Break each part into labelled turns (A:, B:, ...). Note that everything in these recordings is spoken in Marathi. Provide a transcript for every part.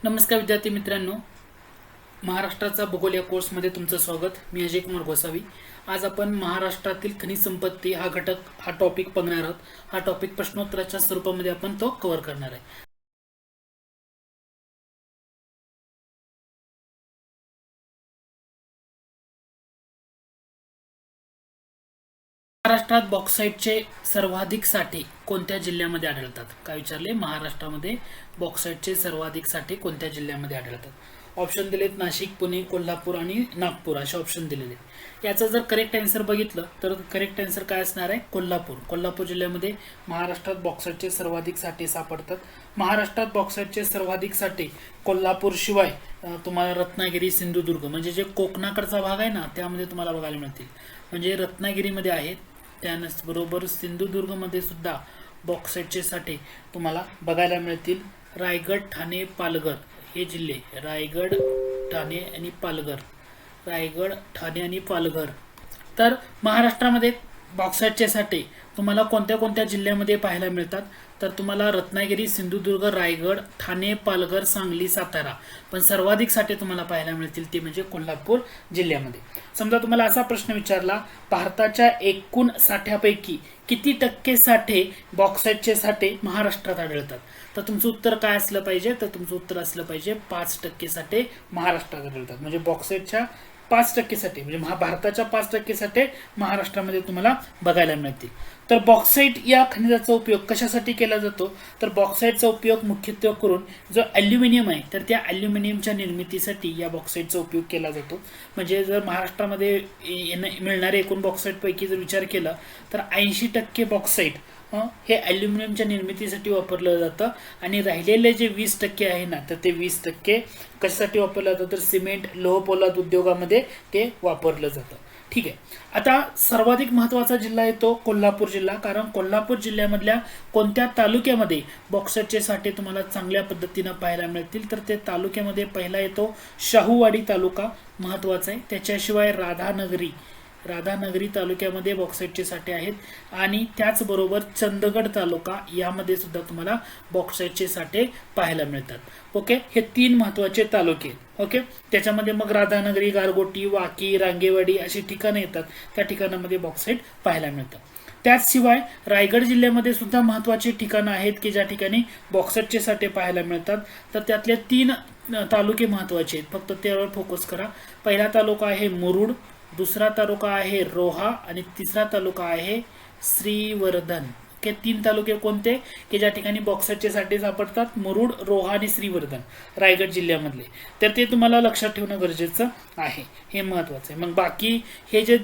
A: नमस्कार विद्यार्थी मित्रांनो, महाराष्ट्राचा भूगोल या कोर्समध्ये तुमचं स्वागत. मी अजय कुमार गोसावी. आज आपण महाराष्ट्रातील खनिज संपत्ती हा टॉपिक बघणार आहोत. हा टॉपिक प्रश्नोत्तराच्या स्वरूपामध्ये आपण तो कव्हर करणार आहे. महाराष्ट्रात बॉक्साईटचे सर्वाधिक साठे कोणत्या जिल्ह्यामध्ये आढळतात? काय विचारले? महाराष्ट्रामध्ये बॉक्साईटचे सर्वाधिक साठे कोणत्या जिल्ह्यामध्ये आढळतात? ऑप्शन दिलेत नाशिक, पुणे, कोल्हापूर आणि नागपूर असे ऑप्शन दिलेले. याचं जर करेक्ट आन्सर बघितलं तर करेक्ट आन्सर काय असणार आहे? कोल्हापूर. कोल्हापूर जिल्ह्यामध्ये महाराष्ट्रात बॉक्साईटचे सर्वाधिक साठे सापडतात. महाराष्ट्रात बॉक्साईटचे सर्वाधिक साठे कोल्हापूर शिवाय तुम्हाला रत्नागिरी, सिंधुदुर्ग म्हणजे जे कोकणाकडचा भाग आहे ना त्यामध्ये तुम्हाला बघायला मिळतील. म्हणजे रत्नागिरीमध्ये आहेत, त्याचबरोबर सिंधुदुर्गमध्ये सुद्धा बॉक्साईटचे साठे तुम्हाला बघायला मिळतील. रायगड, ठाणे, पालघर हे जिल्हे, रायगड, ठाणे आणि पालघर, रायगड, ठाणे आणि पालघर. तर महाराष्ट्रामध्ये बॉक्साईटचे साठे तुम्हाला कोणत्या कोणत्या जिल्ह्यामध्ये पाहायला मिळतात? तर तुम्हाला रत्नागिरी, सिंधुदुर्ग, रायगड, ठाणे, पालघर, सांगली, सातारा. पण सर्वाधिक साठे तुम्हाला पाहायला मिळतील ते म्हणजे कोल्हापूर जिल्ह्यामध्ये. समजा तुम्हाला असा प्रश्न विचारला, भारताच्या एकूण साठ्यापैकी किती टक्के साठे बॉक्साईटचे साठे महाराष्ट्रात आढळतात? तर तुमचं उत्तर काय असलं पाहिजे? तर तुमचं उत्तर असलं पाहिजे 5% साठे महाराष्ट्रात आढळतात. म्हणजे बॉक्साईटच्या 5% साठे म्हणजे भारताच्या 5% साठे महाराष्ट्रामध्ये तुम्हाला बघायला मिळतील. तर बॉक्साईट या खनिजाचा उपयोग कशासाठी केला जातो? तर बॉक्साईटचा उपयोग मुख्यत्वे करून जो ॲल्युमिनियम आहे तर त्या ॲल्युमिनियमच्या निर्मितीसाठी या बॉक्साईटचा उपयोग केला जातो. म्हणजे जर महाराष्ट्रामध्ये मिळणारे एकूण बॉक्साईटपैकी जर विचार केला तर 80% बॉक्साईट हे ॲल्युमिनियमच्या निर्मितीसाठी वापरलं जातं आणि राहिलेले जे 20% आहे ना तर ते 20% कशासाठी वापरलं जातं? तर सिमेंट, लोहपोलाद उद्योगामध्ये ते वापरलं जातं. ठीक आहे. आता सर्वाधिक महत्त्वाचा जिल्हा येतो कोल्हापूर जिल्हा. कारण कोल्हापूर जिल्ह्यामधल्या कोणत्या तालुक्यामध्ये बॉक्साईटचे साठे तुम्हाला चांगल्या पद्धतीनं पाहायला मिळतील? तर ते तालुक्यामध्ये पहिला येतो शाहूवाडी तालुका, महत्त्वाचा आहे. त्याच्याशिवाय राधानगरी तालुक्यामध्ये बॉक्साईटचे साठे आहेत आणि त्याचबरोबर चंदगड तालुका यामध्ये सुद्धा तुम्हाला बॉक्साईटचे साठे पाहायला मिळतात. ओके, हे 3 महत्त्वाचे तालुके. ओके, त्याच्यामध्ये मग राधानगरी, गारगोटी, वाकी, रांगेवाडी अशी ठिकाणं येतात. त्या ठिकाणामध्ये बॉक्साईट पाहायला मिळतं. त्याचशिवाय रायगड जिल्ह्यामध्ये सुद्धा महत्त्वाची ठिकाणं आहेत की ज्या ठिकाणी बॉक्साईटचे साठे पाहायला मिळतात. तर त्यातले 3 तालुके महत्त्वाचे आहेत, फक्त त्यावर फोकस करा. पहिला तालुका आहे मुरुड, दुसरा तालुका आहे रोहा आणि तिसरा तालुका आहे श्रीवर्धन. हे 3 तालुके कोणते की ज्या ठिकाणी बॉक्साईटचे साठे सापडतात? मुरुड, रोहा आणि श्रीवर्धन रायगड जिल्ह्यामधले. तर ते तुम्हाला लक्षात ठेवणं गरजेचं आहे, हे महत्त्वाचं आहे. मग बाकी हे जे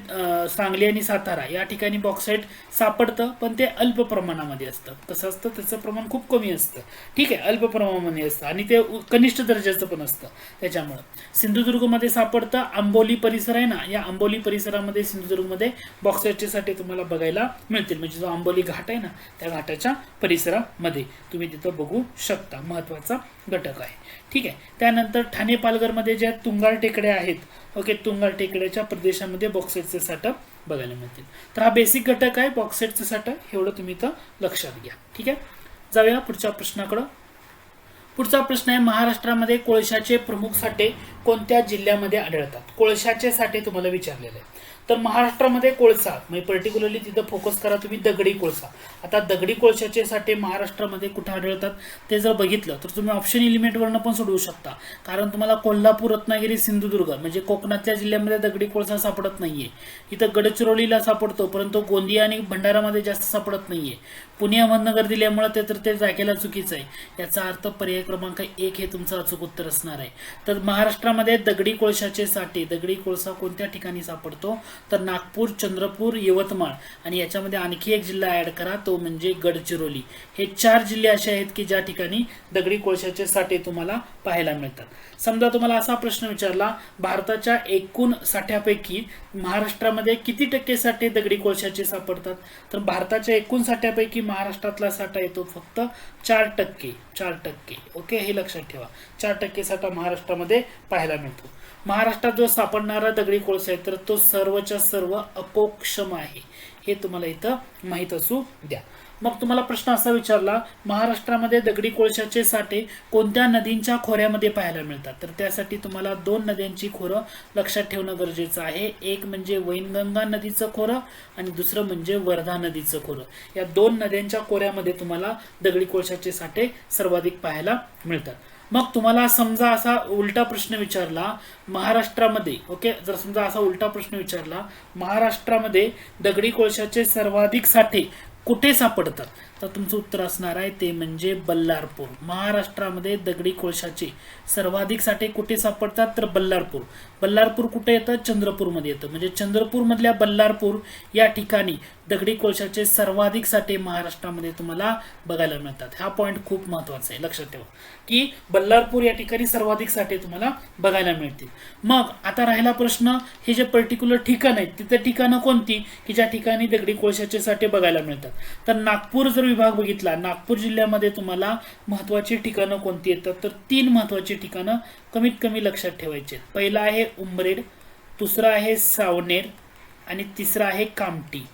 A: सांगली आणि सातारा या ठिकाणी बॉक्साईट सापडतं पण ते अल्प प्रमाणामध्ये असतं. कसं असतं? त्याचं प्रमाण खूप कमी असतं. ठीक आहे, अल्प प्रमाणामध्ये असतं आणि ते कनिष्ठ दर्जाचं पण असतं. त्याच्यामुळं सिंधुदुर्गमध्ये सापडतं. आंबोली परिसर आहे ना, या आंबोली परिसरामध्ये सिंधुदुर्गमध्ये बॉक्साईटचे साठे तुम्हाला बघायला मिळतील. म्हणजे जो आंबोली घाट आहे ना त्या घाटाच्या परिसरामध्ये तुम्ही तिथं बघू शकता. महत्त्वाचा घटक आहे. ठीक आहे. त्यानंतर ठाणे, पालघरमध्ये ज्या तुंगाळ टेकड्या आहेत, ओके, तुंगाळ टेकड्याच्या प्रदेशामध्ये बॉक्साईटचे साठे बघायला मिळतील. तर हा बेसिक घटक आहे बॉक्साईटचं साठे, एवढं तुम्ही इथं लक्षात घ्या. ठीक आहे, जाऊया पुढच्या प्रश्नाकडं. पुढचा प्रश्न आहे, महाराष्ट्रामध्ये कोळशाचे प्रमुख साठे कोणत्या जिल्ह्यामध्ये आढळतात? कोळशाचे साठे तुम्हाला विचारलेले आहे. तर महाराष्ट्रामध्ये कोळसा म्हणजे पर्टिक्युलरली तिथं फोकस करा तुम्ही, दगडी कोळसा. आता दगडी कोळशाचे साठे महाराष्ट्रामध्ये कुठे आढळतात ते जर बघितलं तर तुम्ही ऑप्शन एलिमेंटवरनं पण सोडवू शकता. कारण तुम्हाला कोल्हापूर, रत्नागिरी, सिंधुदुर्ग म्हणजे कोकणातल्या जिल्ह्यामध्ये दगडी कोळसा सापडत नाहीये. इथं गडचिरोलीला सापडतो परंतु गोंदिया आणि भंडारामध्ये जास्त सापडत नाहीये. पुणे, अहमदनगर दिल्यामुळे ते जागेला चुकीचं आहे. याचा अर्थ पर्याय क्रमांक 1 हे तुमचं अचूक उत्तर असणार आहे. तर महाराष्ट्रामध्ये दगडी कोळशाचे साठे, दगडी कोळसा कोणत्या ठिकाणी सापडतो? तर नागपूर, चंद्रपूर, यवतमाळ आणि याच्यामध्ये आणखी एक जिल्हा ऍड करा तो म्हणजे गडचिरोली. हे 4 जिल्हे असे आहेत की ज्या ठिकाणी दगडी कोळशाचे साठे तुम्हाला पाहायला मिळतात. समजा तुम्हाला असा प्रश्न विचारला, भारताच्या एकूण साठ्यापैकी महाराष्ट्रामध्ये किती टक्के साठे दगडी कोळशाचे सापडतात? तर भारताच्या एकूण साठ्यापैकी महाराष्ट्रातला साठा येतो फक्त 4%. 4%. ओके, हे लक्षात ठेवा. 4% साठा महाराष्ट्रामध्ये पाहायला मिळतो. महाराष्ट्रात जो सापडणारा दगडी कोळसा आहे तर तो सर्वच्या सर्व अपोक्षम आहे, हे तुम्हाला इथं माहीत असू द्या. मग तुम्हाला प्रश्न असा विचारला, महाराष्ट्रामध्ये दगडी कोळशाचे साठे कोणत्या नदींच्या खोऱ्यामध्ये पाहायला मिळतात? तर त्यासाठी तुम्हाला 2 नद्यांची खोरं लक्षात ठेवणं गरजेचं आहे. एक म्हणजे वैनगंगा नदीचं खोरं आणि दुसरं म्हणजे वर्धा नदीचं खोरं. या 2 नद्यांच्या खोऱ्यामध्ये तुम्हाला दगडी कोळशाचे साठे सर्वाधिक पाहायला मिळतात. मग तुम्हाला समजा असा उलटा प्रश्न विचारला, महाराष्ट्रामध्ये, ओके, जर समजा असा उलटा प्रश्न विचारला, महाराष्ट्रामध्ये दगडी कोळशाचे सर्वाधिक साठे कुठे सापडतात? तर तुमचं उत्तर असणार आहे ते म्हणजे बल्लारपूर. महाराष्ट्रामध्ये दगडी कोळशाचे सर्वाधिक साठे कुठे सापडतात? तर बल्लारपूर. बल्लारपूर कुठे येतं? चंद्रपूरमध्ये येतं. म्हणजे चंद्रपूरमधल्या बल्लारपूर या ठिकाणी दगडी कोळशाचे सर्वाधिक साठे महाराष्ट्रामध्ये तुम्हाला बघायला मिळतात. हा पॉईंट खूप महत्वाचा आहे, लक्षात ठेवा की बल्लारपूर या ठिकाणी सर्वाधिक साठे तुम्हाला बघायला मिळतील. मग आता राहिला प्रश्न, हे जे पर्टिक्युलर ठिकाण आहेत तिथे ठिकाणं कोणती की ज्या ठिकाणी दगडी कोळशाचे साठे बघायला मिळतात? तर नागपूर जर विभाग बघितला, नागपूर जिल्ह्यामध्ये तुम्हाला महत्वाची ठिकाणं कोणती येतात? तर 3 महत्वाची ठिकाणं कमीत कमी लक्षात ठेवायची. पहिला आहे उमरेड, दुसरा आहे सावनेर आणि तिसरा आहे कामठी.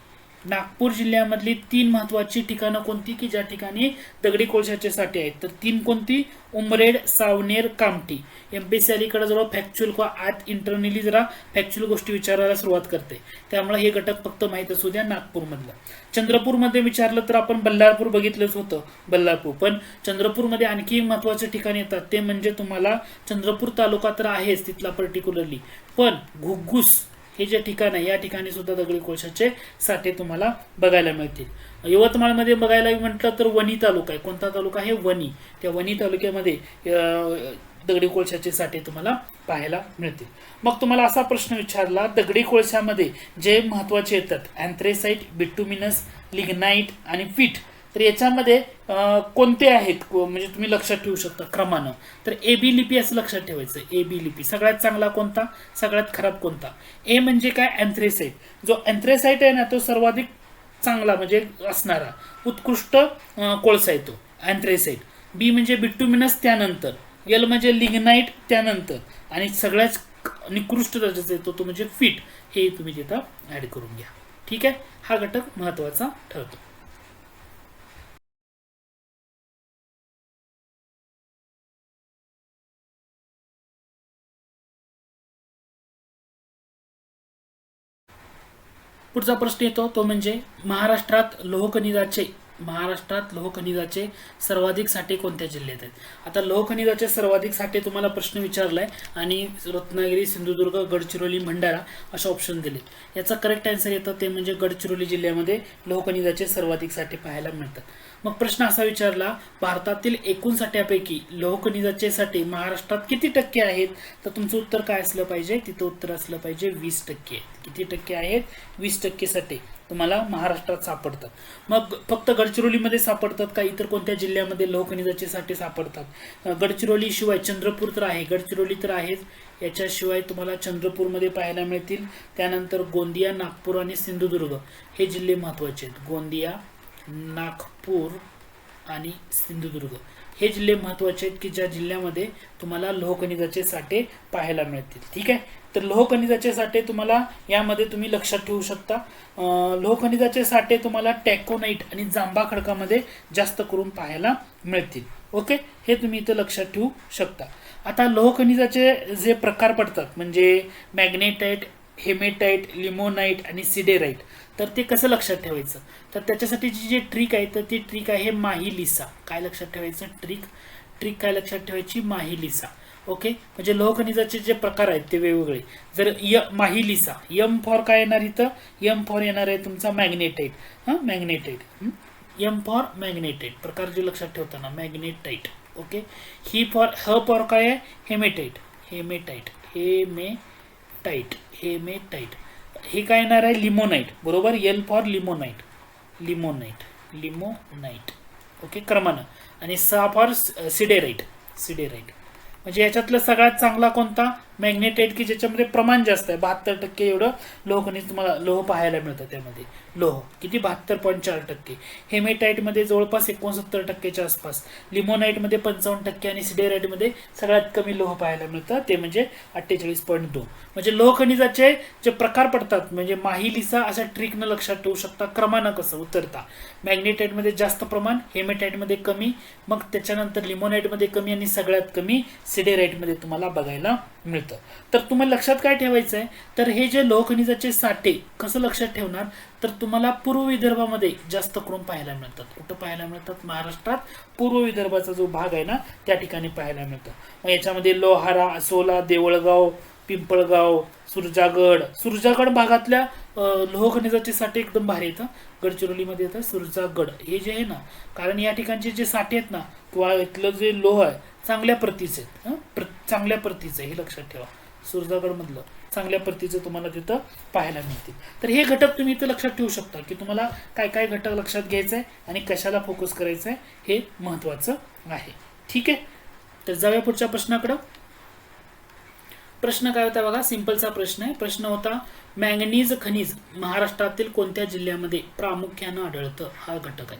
A: नागपूर जिल्ह्यामधली 3 महत्वाची ठिकाणं कोणती की ज्या ठिकाणी दगडी कोळशाचे साठे आहेत? तर 3 कोणती? उमरेड, सावनेर, कामठी. एमपीएससी अलीकडे जवळ फॅक्च्युअल किंवा आत इंटरनली जरा फॅक्च्युअल गोष्टी विचारायला सुरुवात करते, त्यामुळे हे घटक फक्त माहित असू द्या नागपूरमधलं. चंद्रपूरमध्ये विचारलं तर आपण बल्लारपूर बघितलंच होतं, बल्लारपूर. पण चंद्रपूरमध्ये आणखी महत्वाचे ठिकाण येतात, ते म्हणजे तुम्हाला चंद्रपूर तालुका तर आहेच तिथला पर्टिक्युलरली, पण घुग्गुस हे जे ठिकाण आहे या ठिकाणी सुद्धा दगडी कोळशाचे साठे तुम्हाला बघायला मिळतील. यवतमाळमध्ये बघायला म्हटलं तर वणी तालुका आहे. कोणता तालुका आहे? वणी. त्या वणी तालुक्यामध्ये दगडी कोळशाचे साठे तुम्हाला पाहायला मिळतील. मग तुम्हाला असा प्रश्न विचारला, दगडी कोळशामध्ये जे महत्वाचे येतात अँथ्रेसाइट, बिटुमिनस, लिग्नाइट आणि पीठ, तर याच्यामध्ये कोणते आहेत म्हणजे तुम्ही लक्षात ठेवू शकता क्रमानं? तर ए बी लिपी असं लक्षात ठेवायचं. ए बी लिपी सगळ्यात चांगला कोणता, सगळ्यात खराब कोणता? ए म्हणजे काय? अँथ्रेसाइट. जो अँथ्रेसाइट आहे ना तो सर्वाधिक चांगला म्हणजे असणारा उत्कृष्ट कोळसा येतो अँथ्रेसाइट. बी म्हणजे बिटुमिनस त्यानंतर, एल म्हणजे लिग्नाइट त्यानंतर, आणि सगळ्यात निकृष्ट दर्जाचा येतो तो म्हणजे फीट. हे तुम्ही तिथं ऍड करून घ्या. ठीक आहे, हा घटक महत्वाचा ठरतो. पुढचा प्रश्न येतो तो म्हणजे महाराष्ट्रात लोहखनिजाचे सर्वाधिक साठे कोणत्या जिल्ह्यात आहेत? आता लोहखनिजाचे सर्वाधिक साठे तुम्हाला प्रश्न विचारलाय आणि रत्नागिरी, सिंधुदुर्ग, गडचिरोली, भंडारा अशा ऑप्शन दिले. याचा करेक्ट आन्सर येतं ते म्हणजे गडचिरोली जिल्ह्यामध्ये लोहखनिजाचे सर्वाधिक साठे पाहायला मिळतात. मग प्रश्न असा विचारला, भारतातील एकूण साठ्यापैकी लोहखनिजाचे साठे महाराष्ट्रात किती टक्के आहेत? तर तुमचं उत्तर काय असलं पाहिजे? तिथं उत्तर असलं पाहिजे 20%. किती टक्के आहेत? 20% साठे तुम्हाला महाराष्ट्रात सापडतात. मग फक्त गडचिरोलीमध्ये सापडतात का इतर कोणत्या जिल्ह्यामध्ये लोहखनिजाचे साठे सापडतात? गडचिरोली शिवाय चंद्रपूर तर आहे, गडचिरोली तर आहेच, याच्याशिवाय तुम्हाला चंद्रपूरमध्ये पाहायला मिळतील. त्यानंतर गोंदिया, नागपूर आणि सिंधुदुर्ग हे जिल्हे महत्वाचे आहेत. गोंदिया, नागपूर आणि सिंधुदुर्ग हे जिल्हे महत्वाचे आहेत की ज्या जिल्ह्यामध्ये तुम्हाला लोहखनिजाचे साठे पाहायला मिळतील. ठीक आहे, तर लोहखनिजाचे साठे तुम्हाला यामध्ये तुम्ही लक्षात ठेवू शकता. लोहखनिजाचे साठे तुम्हाला टॅकोनाइट आणि जांबा खडकामध्ये जास्त करून पाहायला मिळतील. ओके, हे तुम्ही इथं लक्षात ठेवू शकता. आता लोहखनिजाचे जे प्रकार पडतात म्हणजे मॅग्नेटाइट, हेमेटाइट, लिमोनाइट आणि सिडेराइट, तर ते कसं लक्षात ठेवायचं? तर त्याच्यासाठीची जी ट्रिक आहे तर ती ट्रिक आहे माहिलिसा. काय लक्षात ठेवायचं? ट्रिक काय लक्षात ठेवायची? माहिलिसा. ओके, म्हणजे लोहखनिजाचे जे प्रकार आहेत ते वेगवेगळे. जर माहिलिसा, एम फॉर काय येणार इथं? एम फॉर येणार आहे तुमचा मॅग्नेटाइट. मॅग्नेटाइट, एम फॉर मॅग्नेटाइट प्रकार जे लक्षात ठेवताना मॅग्नेटाइट. ओके, ही फॉर ह फॉर काय आहे? हेमेटाइट. हे काय येणार आहे? लिमोनाइट. बरोबर, एल फॉर लिमोनाइट. ओके, क्रमानं. आणि सा फॉर सिडेराइट. म्हणजे याच्यातलं सगळ्यात चांगला कोणता? मॅग्नेटाइट की ज्याच्यामध्ये प्रमाण जास्त आहे, 72% एवढं लोह खनिज तुम्हाला लोह पाहायला मिळतं त्यामध्ये. लोह किती 72.4%. हेमेटाइटमध्ये जवळपास 69%च्या आसपास, लिमोनाइटमध्ये 55% आणि सिडेराइटमध्ये सगळ्यात कमी लोह पाहायला मिळतं ते म्हणजे 48.2. म्हणजे लोह खनिजाचे जे प्रकार पडतात म्हणजे माही लिसा अशा ट्रिकनं लक्षात ठेवू शकता, क्रमानं कसं उतरता. मॅग्नेटाइटमध्ये जास्त प्रमाण, हेमेटाइटमध्ये कमी, मग त्याच्यानंतर लिमोनाइटमध्ये कमी आणि सगळ्यात कमी सिडेराइटमध्ये तुम्हाला बघायला मिळतं. तर तुम्हाला लक्षात काय ठेवायचं आहे, तर हे जे लोह खनिजाचे साठे कसं लक्षात ठेवणार, तर तुम्हाला पूर्व विदर्भामध्ये जास्त करून पाहायला मिळतात. कुठं पाहायला मिळतात? महाराष्ट्रात पूर्व विदर्भाचा जो भाग आहे ना त्या ठिकाणी पाहायला मिळतं. मग याच्यामध्ये लोहारा, असोला, देवळगाव, पिंपळगाव, सुरजागड भागातल्या लोह खनिजाचे साठे एकदम भारी येतं. गडचिरोलीमध्ये येतं सुरजागड हे जे आहे ना, कारण या ठिकाणचे जे साठे आहेत ना किंवा इथलं जे लोह आहे चांगल्या प्रतीचे आहेत, चांगल्या प्रतीचं हे लक्षात ठेवा. सुरजागड मधलं चांगल्या प्रतीचं तुम्हाला तिथं पाहायला मिळतील. तर हे घटक तुम्ही इथं लक्षात ठेवू शकता की तुम्हाला काय काय घटक लक्षात घ्यायचं आहे आणि कशाला फोकस करायचं आहे हे महत्वाचं आहे. ठीक आहे, तर जाऊया पुढच्या प्रश्नाकडं. प्रश्न काय होता बघा, सिंपलचा प्रश्न आहे. प्रश्न होता मॅंगनीज खनिज महाराष्ट्रातील कोणत्या जिल्ह्यामध्ये प्रामुख्यानं आढळतं, हा घटक आहे.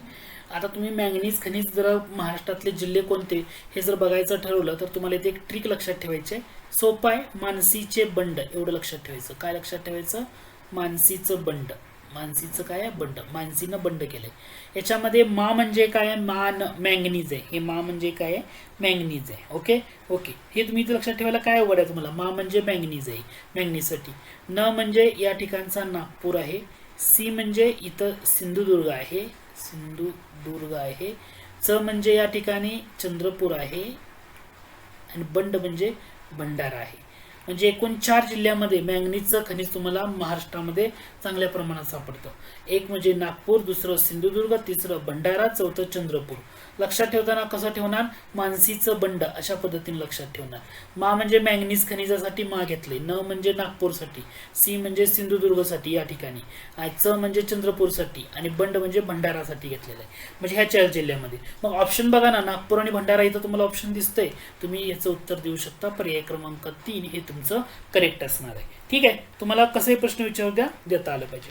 A: आता तुम्ही मॅंगनीज खनिज जर महाराष्ट्रातले जिल्हे कोणते हे जर बघायचं ठरवलं तर तुम्हाला इथे एक ट्रिक लक्षात ठेवायची आहे. सोपं आहे, मानसीचे बंड एवढं लक्षात ठेवायचं. काय लक्षात ठेवायचं? मानसीचं बंड. मानसीचं काय आहे? बंड. मानसीनं बंड केलंय. याच्यामध्ये मा म्हणजे काय आहे? मान मॅंगनीज आहे. हे मा म्हणजे काय आहे? मॅंगनीज आहे. ओके ओके, हे तुम्ही इथे लक्षात ठेवायला काय अवघड आहे तुम्हाला? मा म्हणजे मॅंगनीज आहे, मॅंगनीजसाठी. न म्हणजे या ठिकाणचा नागपूर आहे. सी म्हणजे इथं सिंधुदुर्ग आहे, सिंधुदुर्ग आहे. च म्हणजे या ठिकाणी चंद्रपूर आहे आणि बंड म्हणजे भंडारा आहे. म्हणजे एकूण 4 जिल्ह्यामध्ये मॅंगनीजचं खनिज तुम्हाला महाराष्ट्रामध्ये चांगल्या प्रमाणात सापडतं. एक म्हणजे नागपूर, दुसरं सिंधुदुर्ग, तिसरं भंडारा, चौथं चंद्रपूर. लक्षात ठेवताना कसं ठेवणार? मानसीचं बंड अशा पद्धतीने लक्षात ठेवणार. मा म्हणजे मॅंगनीज खनिजासाठी मा घेतले, न म्हणजे नागपूरसाठी, सी म्हणजे सिंधुदुर्गसाठी या ठिकाणी, च म्हणजे चंद्रपूरसाठी आणि बंड म्हणजे भंडारासाठी घेतलेलं आहे. म्हणजे ह्या 4 जिल्ह्यामध्ये. मग ऑप्शन बघा ना, नागपूर आणि भंडारा इथं तुम्हाला ऑप्शन दिसतंय, तुम्ही याचं उत्तर देऊ शकता. पर्याय क्रमांक 3 हे तुमचं करेक्ट असणार आहे. ठीक आहे, तुम्हाला कसे प्रश्न विचारू देता आलं पाहिजे.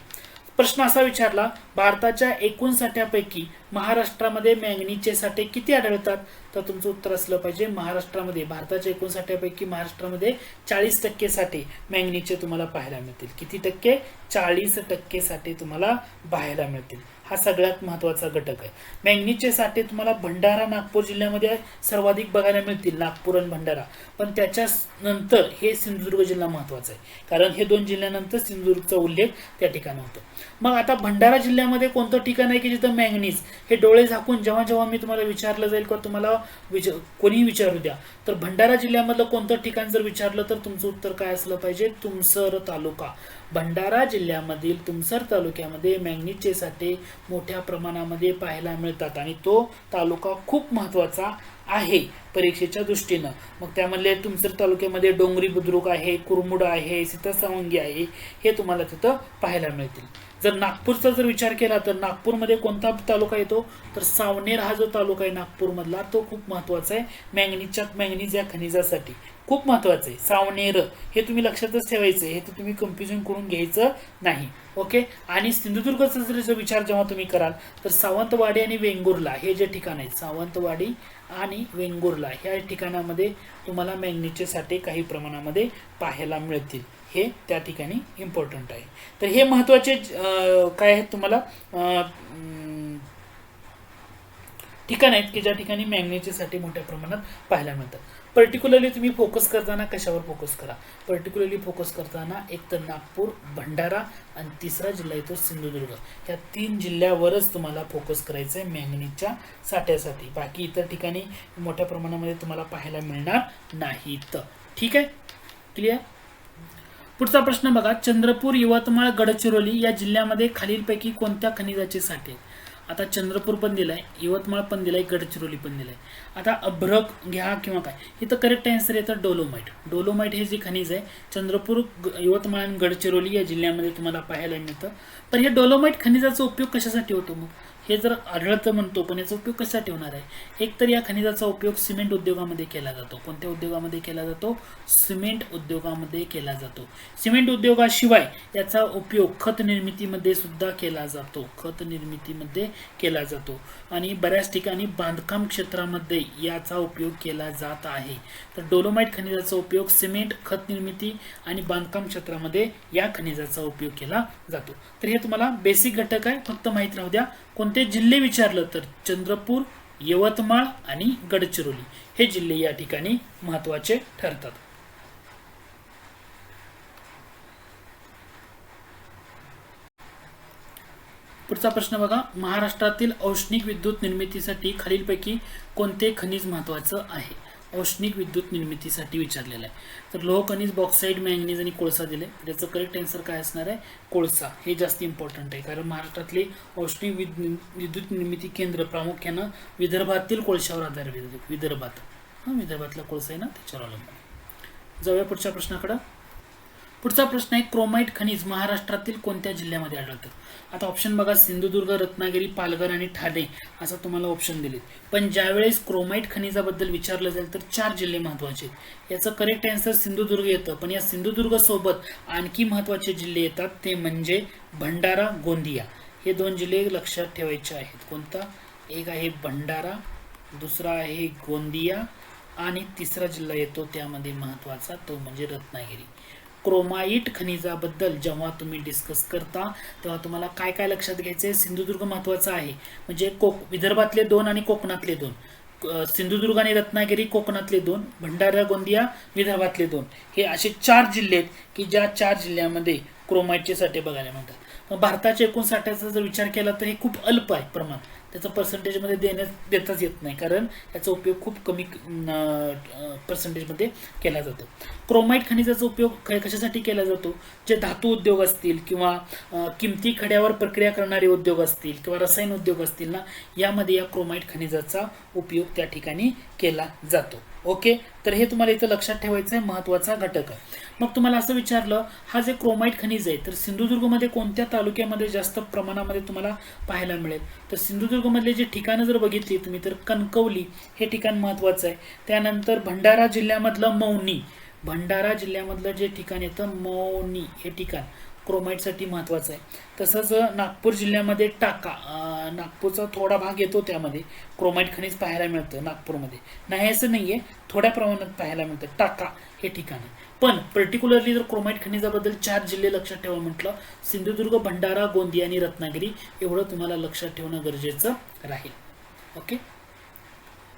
A: प्रश्न असा विचारला, भारताच्या एकूण साठ्यापैकी महाराष्ट्रामध्ये मॅंगनीजचे साठे किती आढळतात? तर तुमचं उत्तर असलं पाहिजे महाराष्ट्रामध्ये, भारताच्या एकूण साठ्यापैकी महाराष्ट्रामध्ये 40% साठे मॅंगनीजचे तुम्हाला पाहायला मिळतील. किती टक्के? 40% साठे तुम्हाला पाहायला मिळतील. हा सगळ्यात महत्त्वाचा घटक आहे. मॅंगनीजचे साठे तुम्हाला भंडारा, नागपूर जिल्ह्यामध्ये सर्वाधिक बघायला मिळतील, नागपूर आणि भंडारा. पण त्याच्या नंतर हे सिंधुदुर्ग जिल्हा महत्त्वाचा आहे, कारण हे 2 जिल्ह्यानंतर सिंधुदुर्गचा उल्लेख त्या ठिकाणी होतो. मग आता भंडारा जिल्ह्यामध्ये कोणतं ठिकाण आहे की जिथं मॅंगनीज हे डोळे झाकून जेव्हा मी तुम्हाला विचारलं जाईल किंवा तुम्हाला कोणी विचारू द्या, तर भंडारा जिल्ह्यामधलं कोणतं ठिकाण जर विचारलं तर तुमचं उत्तर काय असलं पाहिजे? तुमसर तालुका. भंडारा जिल्ह्यामधील तुमसर तालुक्यामध्ये मॅंगनीजचे साठे मोठ्या प्रमाणामध्ये पाहायला मिळतात आणि तो तालुका खूप महत्त्वाचा आहे परीक्षेच्या दृष्टीनं. मग त्यामधले तुमसर तालुक्यामध्ये डोंगरी बुद्रुक आहे, कुरमुड आहे, सीतासावंगी आहे, हे तुम्हाला तिथं पाहायला मिळतील. जर नागपूरचा जर विचार केला तर नागपूरमध्ये कोणता तालुका येतो? तर सावनेर हा जो तालुका आहे नागपूरमधला तो खूप महत्त्वाचा आहे मॅंगनीज या खनिजासाठी. खूप महत्त्वाचं आहे सावनेर, हे तुम्ही लक्षातच ठेवायचं आहे, हे तर तुम्ही कन्फ्युजन करून घ्यायचं नाही. ओके, आणि सिंधुदुर्गचा जर विचार जेव्हा तुम्ही कराल तर सावंतवाडी आणि वेंगुर्ला हे जे ठिकाण आहेत, सावंतवाडी आणि वेंगुर्ला ह्या ठिकाणामध्ये तुम्हाला मॅंगनीजचे साठे काही प्रमाणामध्ये पाहायला मिळतील. हे त्या ठिकाणी इम्पॉर्टंट आहे. तर हे महत्त्वाचे काय आहेत तुम्हाला ठिकाण आहेत की ज्या ठिकाणी मॅंगनीजचे साठे मोठ्या प्रमाणात पाहायला मिळतात. पर्टिक्युलरली तुम्ही फोकस करताना कशावर फोकस करा? पर्टिक्युलरली फोकस करताना एक तर नागपूर, भंडारा आणि तिसरा जिल्हा येतो सिंधुदुर्ग. ह्या 3 जिल्ह्यावरच तुम्हाला फोकस करायचं आहे मॅंगनीजच्या साठ्यासाठी. बाकी इतर ठिकाणी मोठ्या प्रमाणामध्ये तुम्हाला पाहायला मिळणार नाहीत. ठीक आहे, क्लिअर? पुढचा प्रश्न बघा, चंद्रपूर, यवतमाळ, गडचिरोली या जिल्ह्यामध्ये खालीलपैकी कोणत्या खनिजाचे साठे? आता चंद्रपूर पण दिलाय, यवतमाळ पण दिलाय, गडचिरोली पण दिलाय. आता अभ्रक घ्या किंवा काय, इथं करेक्ट आन्सर येतं डोलोमाइट. डोलोमाइट हे जे खनिज आहे चंद्रपूर, यवतमाळ आणि गडचिरोली या जिल्ह्यामध्ये तुम्हाला पाहायला मिळतं. पण हे डोलोमाइट खनिजाचा उपयोग कशासाठी होतो? मग हे जर आढळतं म्हणतो, पण याचा उपयोग कशासाठी होणार आहे? एक तर या खनिजाचा उपयोग सिमेंट उद्योगामध्ये केला जातो. कोणत्या उद्योगामध्ये केला जातो? सिमेंट उद्योगामध्ये केला जातो. सिमेंट उद्योगाशिवाय याचा उपयोग खत निर्मितीमध्ये सुद्धा केला जातो. खत निर्मितीमध्ये केला जातो आणि बऱ्याच ठिकाणी बांधकाम क्षेत्रामध्ये याचा उपयोग केला जात आहे. तर डोलोमाइट खनिजाचा उपयोग सिमेंट, खत निर्मिती आणि बांधकाम क्षेत्रामध्ये या खनिजाचा उपयोग केला जातो. तर हे तुम्हाला बेसिक घटक आहे, फक्त माहित राहू द्या. कोणते जिल्हे विचारलं तर चंद्रपूर, यवतमाळ आणि गडचिरोली हे जिल्हे या ठिकाणी महत्त्वाचे ठरतात. पुढचा प्रश्न बघा, महाराष्ट्रातील औष्णिक विद्युत निर्मितीसाठी खालीलपैकी कोणते खनिज महत्त्वाचं आहे? औष्णिक विद्युत निर्मितीसाठी विचारलेलं आहे. तर लोह खनिज, बॉक्साईट, मॅंगनीज आणि कोळसा दिले. त्याचं करेक्ट आन्सर काय असणार आहे? कोळसा. हे जास्त इम्पॉर्टंट आहे, कारण महाराष्ट्रातले औष्णिक विद्युत निर्मिती केंद्र प्रामुख्यानं विदर्भातील कोळशावर आधारित. विदर्भातला कोळसा आहे ना, त्याच्यावर अवलंबून. जाऊया पुढच्या प्रश्नाकडे. पुढचा प्रश्न आहे, क्रोमाइट खनिज महाराष्ट्रातील कोणत्या जिल्ह्यामध्ये आढळतं? आता ऑप्शन बघा, सिंधुदुर्ग, रत्नागिरी, पालघर आणि ठाणे असं तुम्हाला ऑप्शन दिले. पण ज्यावेळेस क्रोमाइट खनिजाबद्दल विचारलं जाईल तर 4 जिल्हे महत्त्वाचे. याचं करेक्ट आन्सर सिंधुदुर्ग येतं. पण या सिंधुदुर्ग सोबत आणखी महत्त्वाचे जिल्हे येतात, ते म्हणजे भंडारा, गोंदिया. हे 2 जिल्हे लक्षात ठेवायचे आहेत. कोणता? एक आहे भंडारा, दुसरा आहे गोंदिया आणि तिसरा जिल्हा येतो त्यामध्ये महत्त्वाचा, तो म्हणजे रत्नागिरी. क्रोमाइट खनिजाबद्दल जेव्हा तुम्ही डिस्कस करता तेव्हा तुम्हाला काय काय लक्षात घ्यायचे? सिंधुदुर्ग महत्त्वाचा आहे, म्हणजे विदर्भातले 2 आणि कोकणातले 2. सिंधुदुर्ग आणि रत्नागिरी कोकणातले 2, भंडारा, गोंदिया विदर्भातले 2. हे असे 4 जिल्हे आहेत की ज्या 4 जिल्ह्यामध्ये क्रोमाइटचे साठे बघायला मिळतात. भारताच्या एकूण साठ्याचा जर विचार केला तर हे खूप अल्प आहे प्रमाण. त्याचं पर्सेंटेजमध्ये देताच येत नाही, कारण याचा उपयोग खूप कमी पर्सेंटेजमध्ये केला जातो. क्रोमाइट खनिजाचा उपयोग कशासाठी केला जातो? जे धातू उद्योग असतील किंवा किमती खड्यावर प्रक्रिया करणारे उद्योग असतील किंवा रसायन उद्योग असतील ना, यामध्ये या क्रोमाइट खनिजाचा उपयोग त्या ठिकाणी केला जातो. ओके, तर हे तुम्हाला इथं लक्षात ठेवायचं आहे, महत्त्वाचा घटक आहे. मग तुम्हाला असं विचारलं, हा जे क्रोमाइट खनिज आहे तर सिंधुदुर्गमध्ये कोणत्या तालुक्यामध्ये जास्त प्रमाणामध्ये तुम्हाला पाहायला मिळेल? तर सिंधुदुर्गमधले जे ठिकाणं जर बघितली तुम्ही तर कणकवली हे ठिकाण महत्त्वाचं आहे. त्यानंतर भंडारा जिल्ह्यामधलं मौनी, भंडारा जिल्ह्यामधलं जे ठिकाण येतं मौनी हे ठिकाण क्रोमाइटसाठी महत्त्वाचं आहे. तसंच नागपूर जिल्ह्यामध्ये टाका, नागपूरचा थोडा भाग येतो, त्यामध्ये क्रोमाइट खनिज पाहायला मिळतं नागपूरमध्ये. नाही असं नाहीये, थोड्या प्रमाणात पाहायला मिळतं. टाका हे ठिकाण आहे. पण पर्टिक्युलरली जर क्रोमाइट खनिजाबद्दल 4 जिल्हे लक्षात ठेवा म्हटलं, सिंधुदुर्ग, भंडारा, गोंदिया आणि रत्नागिरी, एवढं तुम्हाला लक्षात ठेवणं गरजेचं राहील. ओके,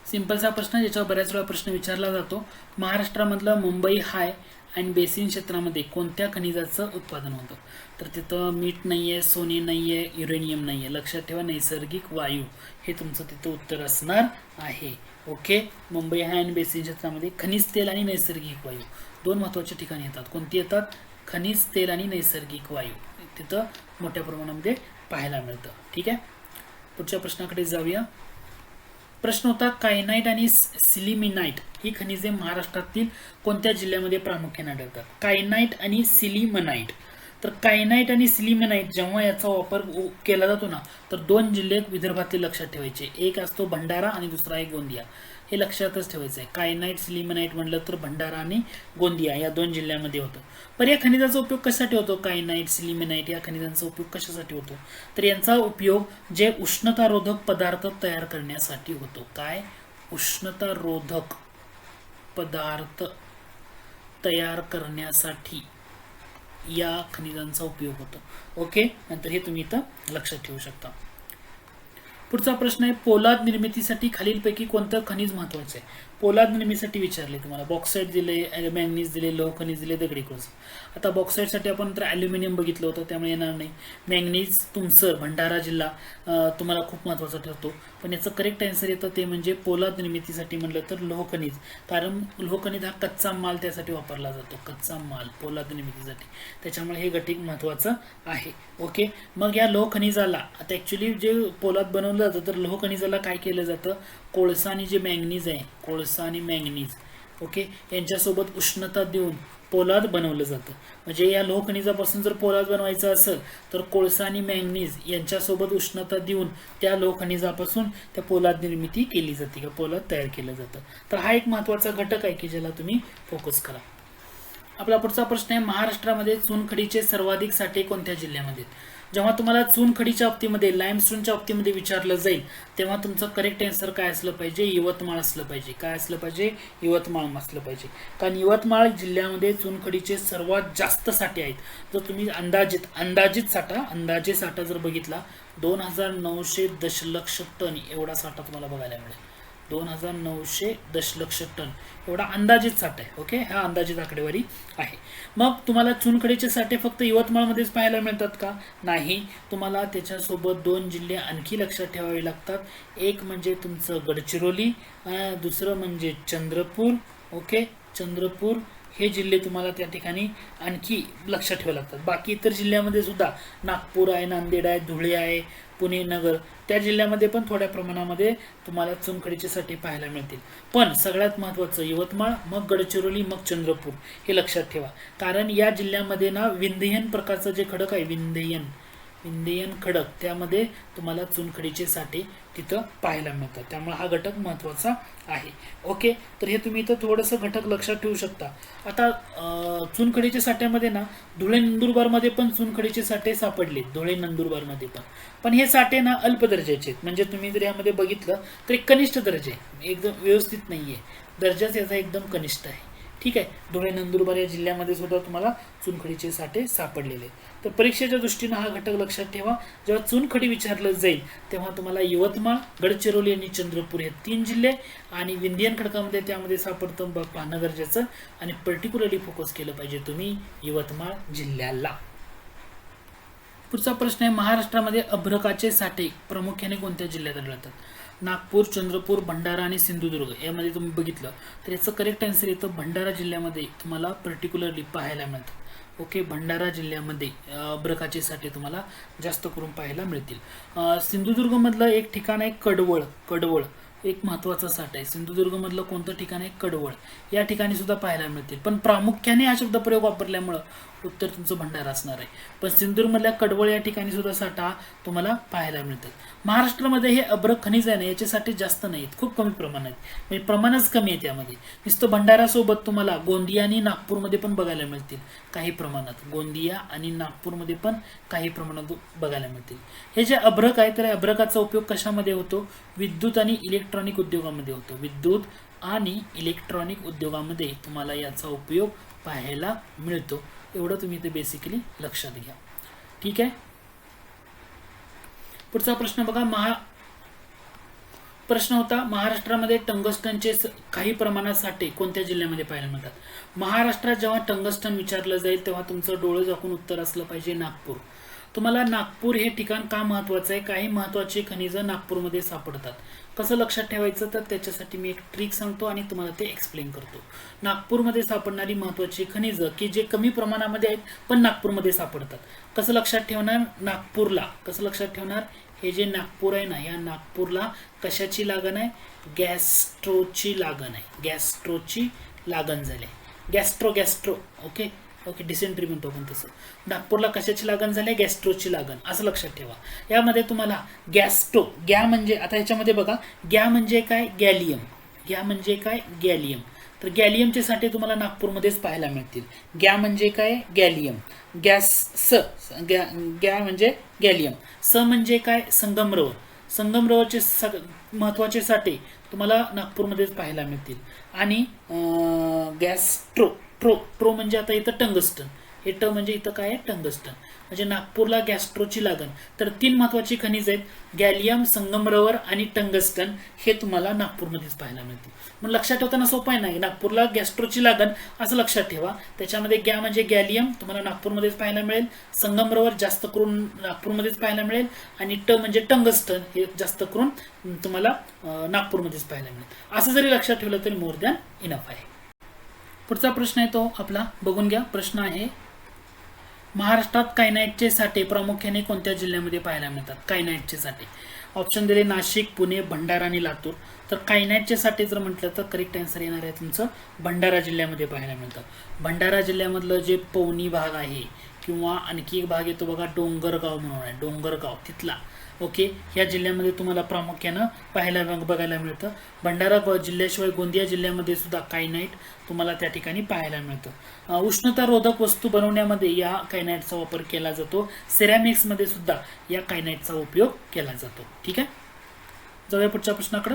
A: सिंपलचा प्रश्न ज्याच्यावर बऱ्याच वेळा प्रश्न विचारला जातो. महाराष्ट्रामधलं मुंबई हाय आणि बेसिन क्षेत्रामध्ये कोणत्या खनिजाचं उत्पादन होतं? तर तिथं मीठ नाहीये, सोने नाहीये, युरेनियम नाहीये. लक्षात ठेवा, नैसर्गिक वायू हे तुमचं तिथं उत्तर असणार आहे. ओके, मुंबई हाय आणि बेसिन क्षेत्रामध्ये खनिज तेल आणि नैसर्गिक वायू 2 महत्त्वाच्या ठिकाणी येतात. कोणती येतात? खनिज तेल आणि नैसर्गिक वायू तिथं मोठ्या प्रमाणामध्ये पाहायला मिळतं. ठीक आहे, पुढच्या प्रश्नाकडे जाऊया. प्रश्न होता, कायनाइट आणि सिलिमिनाइट ही खनिजे महाराष्ट्रातील कोणत्या जिल्ह्यामध्ये प्रामुख्याने आढळतात? कायनाइट आणि सिलिमनाइट. तर कायनाइट आणि सिलिमनाइट जेव्हा याचा वापर केला जातो ना, तर 2 जिल्हे विदर्भातील लक्षात ठेवायचे. एक असतो भंडारा आणि दुसरा आहे गोंदिया. हे लक्षातच ठेवायचं आहे. कायनाइट, सिलिमनाइट म्हटलं तर भंडारा आणि गोंदिया या 2 जिल्ह्यामध्ये होतं. पण या खनिजाचा उपयोग कशासाठी होतो? कायनाइट, सिलिमनाइट या खनिजांचा उपयोग कशासाठी होतो? तर यांचा उपयोग जे उष्णतारोधक पदार्थ तयार करण्यासाठी होतो. काय? उष्णतारोधक पदार्थ तयार करण्यासाठी या खनिजांचा उपयोग होतो. ओके, नंतर हे तुम्ही इथं लक्षात ठेवू शकता. पुढचा प्रश्न आहे, पोलाद निर्मितीसाठी खालीलपैकी कोणतं खनिज महत्त्वाचं आहे? पोलाद निर्मितीसाठी विचारले तुम्हाला. बॉक्साईट दिले, मॅंगनीज दिले, लोह खनिज दिले, दगडी कोळसा. आता बॉक्साईटसाठी आपण तर ॲल्युमिनियम बघितलं होतं, त्यामुळे येणार नाही. मॅंगनीज तुमसर, भंडारा जिल्हा तुम्हाला खूप महत्त्वाचा ठरतो. पण याचं करेक्ट आन्सर येतं ते म्हणजे पोलाद निर्मितीसाठी म्हटलं तर लोह खनिज. कारण लोह खनिज हा कच्चा माल त्यासाठी वापरला जातो, कच्चा माल पोलाद निर्मितीसाठी. त्याच्यामुळे हे घटक महत्त्वाचं आहे. ओके, मग या लोह खनिजाला आता ॲक्च्युली जे पोलाद बनवलं जातं तर लोह खनिजाला काय केलं जातं? कोळसा आणि जे मॅंगनीज आहे, कोळसा आणि मॅंगनीज ओके, यांच्यासोबत उष्णता देऊन पोलाद बनवलं जातं. म्हणजे या लोह खनिजापासून जर पोलाद बनवायचं असेल तर कोळसा आणि मॅंगनीज यांच्यासोबत उष्णता देऊन त्या लोह खनिजापासून त्या पोलाद निर्मिती केली जाते किंवा पोलाद तयार केलं जातं. तर हा एक महत्त्वाचा घटक आहे की ज्याला तुम्ही फोकस करा. आपला पुढचा प्रश्न आहे, महाराष्ट्रामध्ये चुनखडीचे सर्वाधिक साठे कोणत्या जिल्ह्यामध्ये? जेव्हा तुम्हाला चुनखडीच्या बाबतीमध्ये, लाईमस्टोनच्या बाबतीमध्ये विचारलं जाईल तेव्हा तुमचं करेक्ट आन्सर काय असलं पाहिजे? यवतमाळ असलं पाहिजे. काय असलं पाहिजे? यवतमाळ असलं पाहिजे. कारण यवतमाळ जिल्ह्यामध्ये चुनखडीचे सर्वात जास्त साठे आहेत. जर तुम्ही अंदाजे साठा जर बघितला 2900 दशलक्ष टन एवढा साठा तुम्हाला बघायला मिळेल. 2900 दशलक्ष टन एवढा अंदाजित साठा आहे. ओके, हा अंदाजित आकडेवारी आहे. मग तुम्हाला चुनखडीचे साठे फक्त यवतमाळमध्येच पाहायला मिळतात का? नाही, तुम्हाला त्याच्यासोबत 2 जिल्हे आणखी लक्षात ठेवावे लागतात. एक म्हणजे तुमचं गडचिरोली, दुसरं म्हणजे चंद्रपूर. ओके, चंद्रपूर हे जिल्हे तुम्हाला त्या ठिकाणी आणखी लक्षात ठेवावे लागतात. बाकी इतर जिल्ह्यामध्ये सुद्धा नागपूर आहे, नांदेड आहे, धुळे आहे, पुणे नगर, त्या जिल्ह्यामध्ये पण थोड्या प्रमाणामध्ये तुम्हाला चुनखडीचे साठे पाहायला मिळतील. पण सगळ्यात महत्त्वाचं यवतमाळ, मग गडचिरोली, मग चंद्रपूर हे लक्षात ठेवा. कारण या जिल्ह्यामध्ये ना विंध्ययन प्रकारचं जे खडक आहे, विंध्ययन खडक, त्यामध्ये तुम्हाला चुनखडीचे साठे तिथं पाहायला मिळतात. त्यामुळे हा घटक महत्त्वाचा आहे. ओके, तर हे तुम्ही इथं थोडंसं घटक लक्षात ठेवू शकता. आता चुनखडीच्या साठ्यामध्ये ना धुळे नंदुरबारमध्ये पण चुनखडीचे साठे सापडले, धुळे नंदुरबारमध्ये पण हे साठे ना अल्प दर्जाचे आहेत. म्हणजे तुम्ही जर यामध्ये बघितलं तर एक कनिष्ठ दर्जे, एकदम व्यवस्थित नाहीये, दर्जाच याचा एकदम कनिष्ठ आहे. ठीक आहे, धुळे नंदुरबार या जिल्ह्यामध्ये सुद्धा तुम्हाला चुनखडीचे साठे सापडलेले. तर परीक्षेच्या दृष्टीनं हा घटक लक्षात ठेवा. जेव्हा चुनखडी विचारलं जाईल तेव्हा तुम्हाला यवतमाळ, गडचिरोली आणि चंद्रपूर हे 3 जिल्हे आणि विंध्ययन खडकामध्ये त्यामध्ये सापडतं पाहणं गरजेचं आणि पर्टिक्युलरली फोकस केलं पाहिजे तुम्ही यवतमाळ जिल्ह्याला. पुढचा प्रश्न आहे, महाराष्ट्रामध्ये अभ्रकाचे साठे प्रामुख्याने कोणत्या जिल्ह्यात आढळतात? नागपूर, चंद्रपूर, भंडारा आणि सिंधुदुर्ग यामध्ये तुम्ही बघितलं तर याचं करेक्ट आन्सर येतं भंडारा जिल्ह्यामध्ये तुम्हाला पर्टिक्युलरली पाहायला मिळतं. ओके, भंडारा जिल्ह्यामध्ये अभ्रकाचे साठे तुम्हाला जास्त करून पाहायला मिळतील. सिंधुदुर्गमधलं एक ठिकाण आहे कडवळ एक महत्त्वाचा साठा आहे. सिंधुदुर्गमधलं कोणतं ठिकाण आहे? कडवळ. या ठिकाणी सुद्धा पाहायला मिळतील. पण प्रामुख्याने हा शब्दप्रयोग वापरल्यामुळं उत्तर तुमचं भंडारा असणार आहे. पण सिंधुदुर्गमधल्या कडवळ या ठिकाणी सुद्धा साठा तुम्हाला पाहायला मिळतात. महाराष्ट्रामध्ये हे अभ्रक खनिज आहे ना, याच्यासाठी जास्त नाहीत, खूप कमी प्रमाणात, म्हणजे प्रमाणच कमी आहे त्यामध्ये. नुसतं भंडारासोबत तुम्हाला गोंदिया आणि नागपूरमध्ये पण बघायला मिळतील काही प्रमाणात. गोंदिया आणि नागपूरमध्ये पण काही प्रमाणात बघायला मिळतील. हे जे अभ्रक आहे तर अभ्रकाचा उपयोग कशामध्ये होतो? विद्युत आणि इलेक्ट्रॉनिक उद्योगामध्ये होतो. विद्युत आणि इलेक्ट्रॉनिक उद्योगामध्ये तुम्हाला याचा उपयोग पाहायला मिळतो. एवढं तुम्ही इथे बेसिकली लक्षात घ्या. ठीक आहे, पुढचा प्रश्न बघा. प्रश्न होता, महाराष्ट्रामध्ये टंगस्टनचे काही प्रमाणात साठे कोणत्या जिल्ह्यामध्ये पाहायला मिळतात? महाराष्ट्रात जेव्हा टंगस्टन विचारलं जाईल तेव्हा तुमचं डोळं झाकून उत्तर असलं पाहिजे नागपूर. तुम्हाला नागपूर हे ठिकाण का महत्त्वाचं आहे? काही महत्त्वाची खनिजं नागपूरमध्ये सापडतात. कसं लक्षात ठेवायचं तर त्याच्यासाठी मी एक ट्रिक सांगतो आणि तुम्हाला ते एक्सप्लेन करतो. नागपूरमध्ये सापडणारी महत्त्वाची खनिजं की जे कमी प्रमाणामध्ये आहेत पण नागपूरमध्ये सापडतात. कसं लक्षात ठेवणार? नागपूरला कसं लक्षात ठेवणार? हे जे नागपूर आहे ना, या नागपूरला कशाची लागण आहे? गॅस्ट्रोची लागण आहे. गॅस्ट्रोची लागण झाली आहे. गॅस्ट्रो ओके, डिसेंट्री म्हणतो आपण तसं. नागपूरला कशाची लागण झाली? गॅस्ट्रोची लागण, असं लक्षात ठेवा. यामध्ये तुम्हाला गॅ म्हणजे आता ह्याच्यामध्ये बघा, गॅ म्हणजे काय? गॅलियम. गॅ म्हणजे काय? गॅलियम. तर गॅलियमचे साठे तुम्हाला नागपूरमध्येच पाहायला मिळतील. गॅ म्हणजे काय? गॅलियम. गॅ म्हणजे गॅलियम. स म्हणजे काय? संगमरवर. संगमरवरचे महत्त्वाचे साठे तुम्हाला नागपूरमध्येच पाहायला मिळतील. आणि ट्रो म्हणजे आता इथं टंगस्टन. हे ट म्हणजे इथं काय आहे? टंगस्टन. म्हणजे नागपूरला गॅस्ट्रोची लागण. तर 3 महत्त्वाची खनिज आहेत, गॅलियम, संगमरवर आणि टंगस्टन. हे तुम्हाला नागपूरमध्येच पाहायला मिळतील. मग लक्षात ठेवताना सोपं आहे नाही, नागपूरला गॅस्ट्रोची लागण असं लक्षात ठेवा. त्याच्यामध्ये गॅ म्हणजे गॅलियम तुम्हाला नागपूरमध्येच पाहायला मिळेल. संगमरवर जास्त करून नागपूरमध्येच पाहायला मिळेल. आणि ट म्हणजे टंगस्टन हे जास्त करून तुम्हाला नागपूरमध्येच पाहायला मिळेल. असं जरी लक्षात ठेवलं तरी मोर दॅन इनफ आहे. पुढचा प्रश्न आहे तो आपला बघून घ्या. प्रश्न आहे, महाराष्ट्रात कायनाईटचे साठे प्रामुख्याने कोणत्या जिल्ह्यामध्ये पाहायला मिळतात? कायनाईटचे साठे ऑप्शन दिले नाशिक, पुणे, भंडारा आणि लातूर. तर कायनाईटचे साठे जर म्हटलं तर करेक्ट आन्सर येणार आहे तुमचं भंडारा जिल्ह्यामध्ये पाहायला मिळतं. भंडारा जिल्ह्यामधलं जे पवनी भाग आहे किंवा आणखी एक भाग येतो बघा डोंगरगाव म्हणून आहे, डोंगरगाव तिथला. ओके, ह्या जिल्ह्यामध्ये तुम्हाला प्रामुख्यानं बघायला मिळतं. भंडारा जिल्ह्याशिवाय गोंदिया जिल्ह्यामध्ये सुद्धा कायनाईट तुम्हाला त्या ठिकाणी पाहायला मिळतं. उष्णतारोधक वस्तू बनवण्यामध्ये या कायनाईटचा वापर केला जातो. सिरॅमिक्समध्ये सुद्धा या कायनाईटचा उपयोग केला जातो. ठीक आहे, जाऊया पुढच्या प्रश्नाकडे.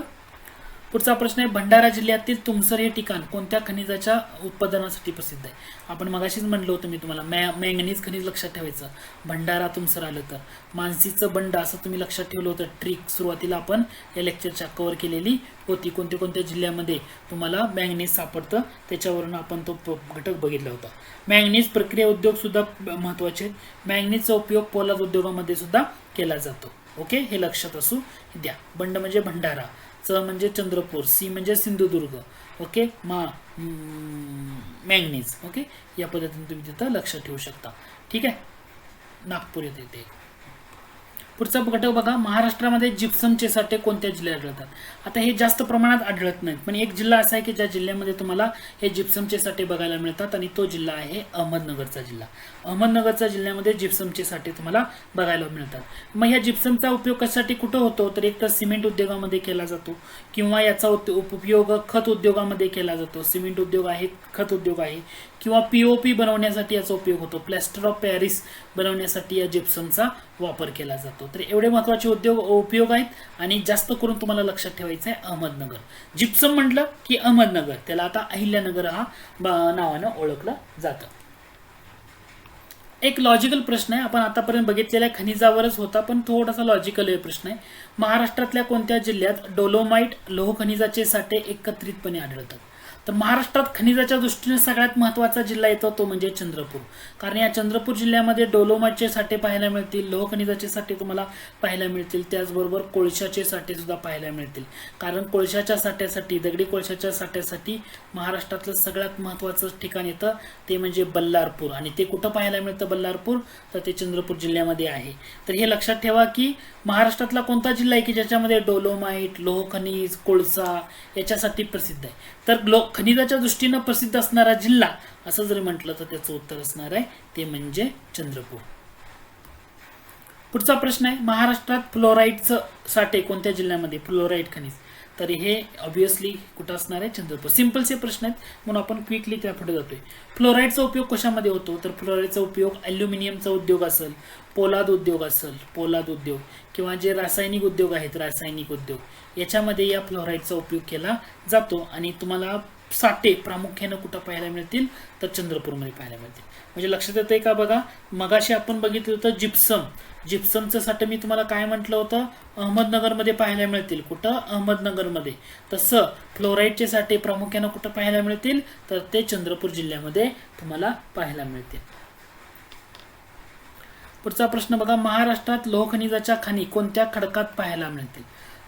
A: पुढचा प्रश्न आहे भंडारा जिल्ह्यातील तुमसर हे ठिकाण कोणत्या खनिजाच्या उत्पादनासाठी प्रसिद्ध आहे. आपण मगाशीच म्हणलं होतं मी तुम्हाला मॅंगनीज खनिज लक्षात ठेवायचं. भंडारा तुमसर आलं तर मानसीचं बंड असं तुम्ही लक्षात ठेवलं होतं. ट्रिक सुरुवातीला आपण या लेक्चरच्या कव्हर केलेली होती. कोणत्या कोणत्या जिल्ह्यामध्ये तुम्हाला मॅंगनीज सापडतं त्याच्यावरून आपण तो घटक बघितला होता. मॅंगनीज प्रक्रिया उद्योग सुद्धा महत्वाचे आहेत. मॅंगनीजचा उपयोग पोलाद उद्योगामध्ये सुद्धा केला जातो. ओके, हे लक्षात असू द्या. बंड म्हणजे भंडारा, च म्हणजे चंद्रपूर, सी म्हणजे सिंधुदुर्ग. Okay, manganese. ओके, या पद्धतीने तुम्ही तिथं लक्षात ठेवू शकता. ठीक आहे, नागपूर येथे. पुढचा घटक बघा, महाराष्ट्रामध्ये जिप्समचे साठे कोणत्या जिल्ह्यात आढळतात. आता हे जास्त प्रमाणात आढळत नाहीत, पण एक जिल्हा असा आहे की ज्या जिल्ह्यामध्ये तुम्हाला हे जिप्समचे साठे बघायला मिळतात आणि तो जिल्हा आहे अहमदनगरचा जिल्हा. अहमदनगरच्या जिल्ह्यामध्ये जिप्समचे साठे तुम्हाला बघायला मिळतात. मग ह्या जिप्समचा उपयोग कशासाठी कुठं होतो तर एक तर सिमेंट उद्योगामध्ये केला जातो किंवा याचा उपयोग खत उद्योगामध्ये केला जातो. सिमेंट उद्योग आहे, खत उद्योग आहे, किंवा POP बनवण्यासाठी याचा उपयोग होतो. प्लॅस्टर ऑफ पॅरिस बनवण्यासाठी या जिप्समचा वापर केला जातो. तर एवढे महत्त्वाचे उपयोग आहेत आणि जास्त करून तुम्हाला लक्षात ठेवायचं आहे अहमदनगर. जिप्सम म्हटलं की अहमदनगर, त्याला आता अहिल्यानगर हा नावानं ओळखलं जातं. एक लॉजिकल प्रश्न आहे, आपण आतापर्यंत बघितलेल्या खनिजावरच होता पण थोडासा लॉजिकल प्रश्न आहे. महाराष्ट्रातल्या कोणत्या जिल्ह्यात डोलोमाइट लोह खनिजाचे साठे एकत्रितपणे आढळतात. तर महाराष्ट्रात खनिजाच्या दृष्टीने सगळ्यात महत्त्वाचा जिल्हा येतो तो म्हणजे चंद्रपूर. कारण या चंद्रपूर जिल्ह्यामध्ये डोलोमाइटचे साठे पाहायला मिळतील, लोह खनिजाचे साठे तुम्हाला पाहायला मिळतील, त्याचबरोबर कोळशाचे साठे सुद्धा पाहायला मिळतील. कारण कोळशाच्या साठ्यासाठी, दगडी कोळशाच्या साठ्यासाठी महाराष्ट्रातलं सगळ्यात महत्त्वाचं ठिकाण येतं ते म्हणजे बल्लारपूर. आणि ते कुठं पाहायला मिळतं बल्लारपूर, तर ते चंद्रपूर जिल्ह्यामध्ये आहे. तर हे लक्षात ठेवा की महाराष्ट्रातला कोणता जिल्हा आहे की ज्याच्यामध्ये डोलोमाइट, लोह खनिज, कोळसा याच्यासाठी प्रसिद्ध आहे. तर खनिजाच्या दृष्टीनं प्रसिद्ध असणारा जिल्हा असं जरी म्हटलं तर त्याचं उत्तर असणार आहे ते म्हणजे चंद्रपूर. पुढचा प्रश्न आहे महाराष्ट्रात फ्लोराईडचं साठे कोणत्या जिल्ह्यामध्ये, फ्लोराईड खनिज. तर हे ऑब्विसली कुठं असणार आहे चंद्रपूर. सिंपलचे प्रश्न आहेत म्हणून आपण क्विकली त्या पुढे जातोय. फ्लोराईडचा उपयोग कशामध्ये होतो तर फ्लोराईडचा उपयोग ॲल्युमिनियमचा उद्योग असेल, पोलाद उद्योग असेल, पोलाद उद्योग किंवा जे रासायनिक उद्योग आहेत, रासायनिक उद्योग याच्यामध्ये या फ्लोराईडचा उपयोग केला जातो. आणि तुम्हाला साठे प्रामुख्यानं कुठं पाहायला मिळतील तर चंद्रपूरमध्ये पाहायला मिळतील. म्हणजे लक्षात येतंय का बघा, मगाशी आपण बघितलं होतं जिप्सम. जिप्समचं साठे मी तुम्हाला काय म्हटलं होतं अहमदनगरमध्ये पाहायला मिळतील. कुठं अहमदनगरमध्ये. तसं फ्लोराईडचे साठे प्रामुख्यानं कुठं पाहायला मिळतील तर ते चंद्रपूर जिल्ह्यामध्ये तुम्हाला पाहायला मिळतील. पुढचा प्रश्न बघा, महाराष्ट्रात लोह खनिजाच्या खाणी कोणत्या खडकात पाहायला मिळतील.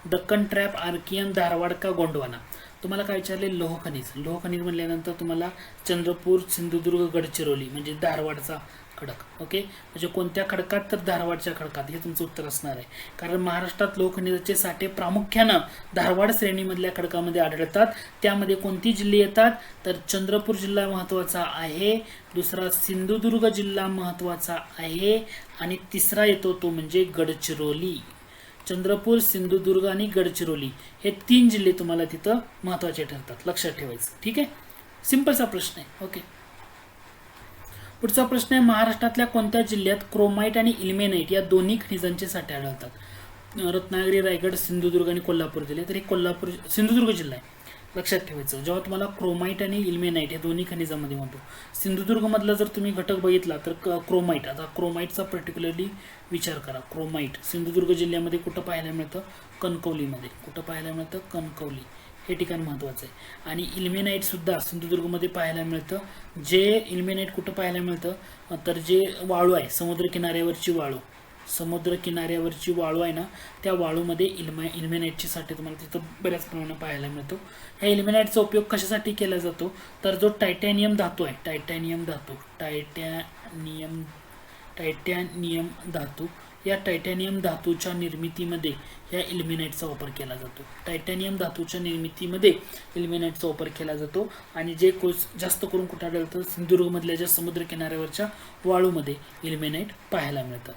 A: दक्कन ट्रॅप, आर्कियन, धारवाड का गोंडवाना. तुम्हाला काय विचारले लोह खनिज. लोह खनिज म्हणल्यानंतर तुम्हाला चंद्रपूर, सिंधुदुर्ग, गडचिरोली म्हणजे धारवाडचा खडक. ओके, म्हणजे कोणत्या खडकात तर धारवाडच्या खडकात, हे तुमचं उत्तर असणार आहे. कारण महाराष्ट्रात लोह खनिजाचे साठे प्रामुख्यानं धारवाड श्रेणीमधल्या खडकामध्ये आढळतात. त्यामध्ये कोणती जिल्हे येतात तर चंद्रपूर जिल्हा महत्त्वाचा आहे, दुसरा सिंधुदुर्ग जिल्हा महत्त्वाचा आहे आणि तिसरा येतो तो म्हणजे गडचिरोली. चंद्रपूर, सिंधुदुर्ग आणि गडचिरोली हे 3 जिल्हे तुम्हाला तिथं महत्त्वाचे ठरतात, लक्षात ठेवायचं. ठीक आहे, सिंपलचा प्रश्न आहे. ओके, पुढचा प्रश्न आहे महाराष्ट्रातल्या कोणत्या जिल्ह्यात क्रोमाइट आणि इल्मेनाइट या दोन्ही खनिजांचे साठे आढळतात. रत्नागिरी, रायगड, सिंधुदुर्ग आणि कोल्हापूर जिल्हे. तर हे सिंधुदुर्ग जिल्हा आहे, लक्षात ठेवायचं. जेव्हा तुम्हाला क्रोमाइट आणि इल्मेनाइट या दोन्ही खनिजामध्ये म्हणतो. सिंधुदुर्गमधला जर तुम्ही घटक बघितला तर क्रोमाइट. आता क्रोमाइटचा पर्टिक्युलरली विचार करा. क्रोमाइट सिंधुदुर्ग जिल्ह्यामध्ये कुठं पाहायला मिळतं कणकवलीमध्ये. कुठं पाहायला मिळतं कणकवली, हे ठिकाण महत्त्वाचं आहे. आणि इल्मेनाइट सुद्धा सिंधुदुर्गमध्ये पाहायला मिळतं. जे इल्मेनाइट कुठं पाहायला मिळतं तर जे वाळू आहे समुद्रकिनाऱ्यावरची वाळू, समुद्रकिनाऱ्यावरची वाळू आहे ना त्या वाळूमध्ये इल्मेनाइटचे साठे तुम्हाला तिथं बऱ्याच प्रमाणात पाहायला मिळतो. ह्या इल्मेनाइटचा उपयोग कशासाठी केला जातो तर जो टायटॅनियम धातू आहे, टायटॅनियम धातू या टायटॅनियम धातूच्या निर्मितीमध्ये या इल्मेनाइटचा वापर केला जातो. टायटॅनियम धातूच्या निर्मितीमध्ये इल्मेनाइटचा वापर केला जातो आणि जे जास्त करून कुठे आढळतं, सिंधुदुर्गमधल्या ज्या समुद्र किनाऱ्यावरच्या वाळूमध्ये इल्मेनाइट पाहायला मिळतं.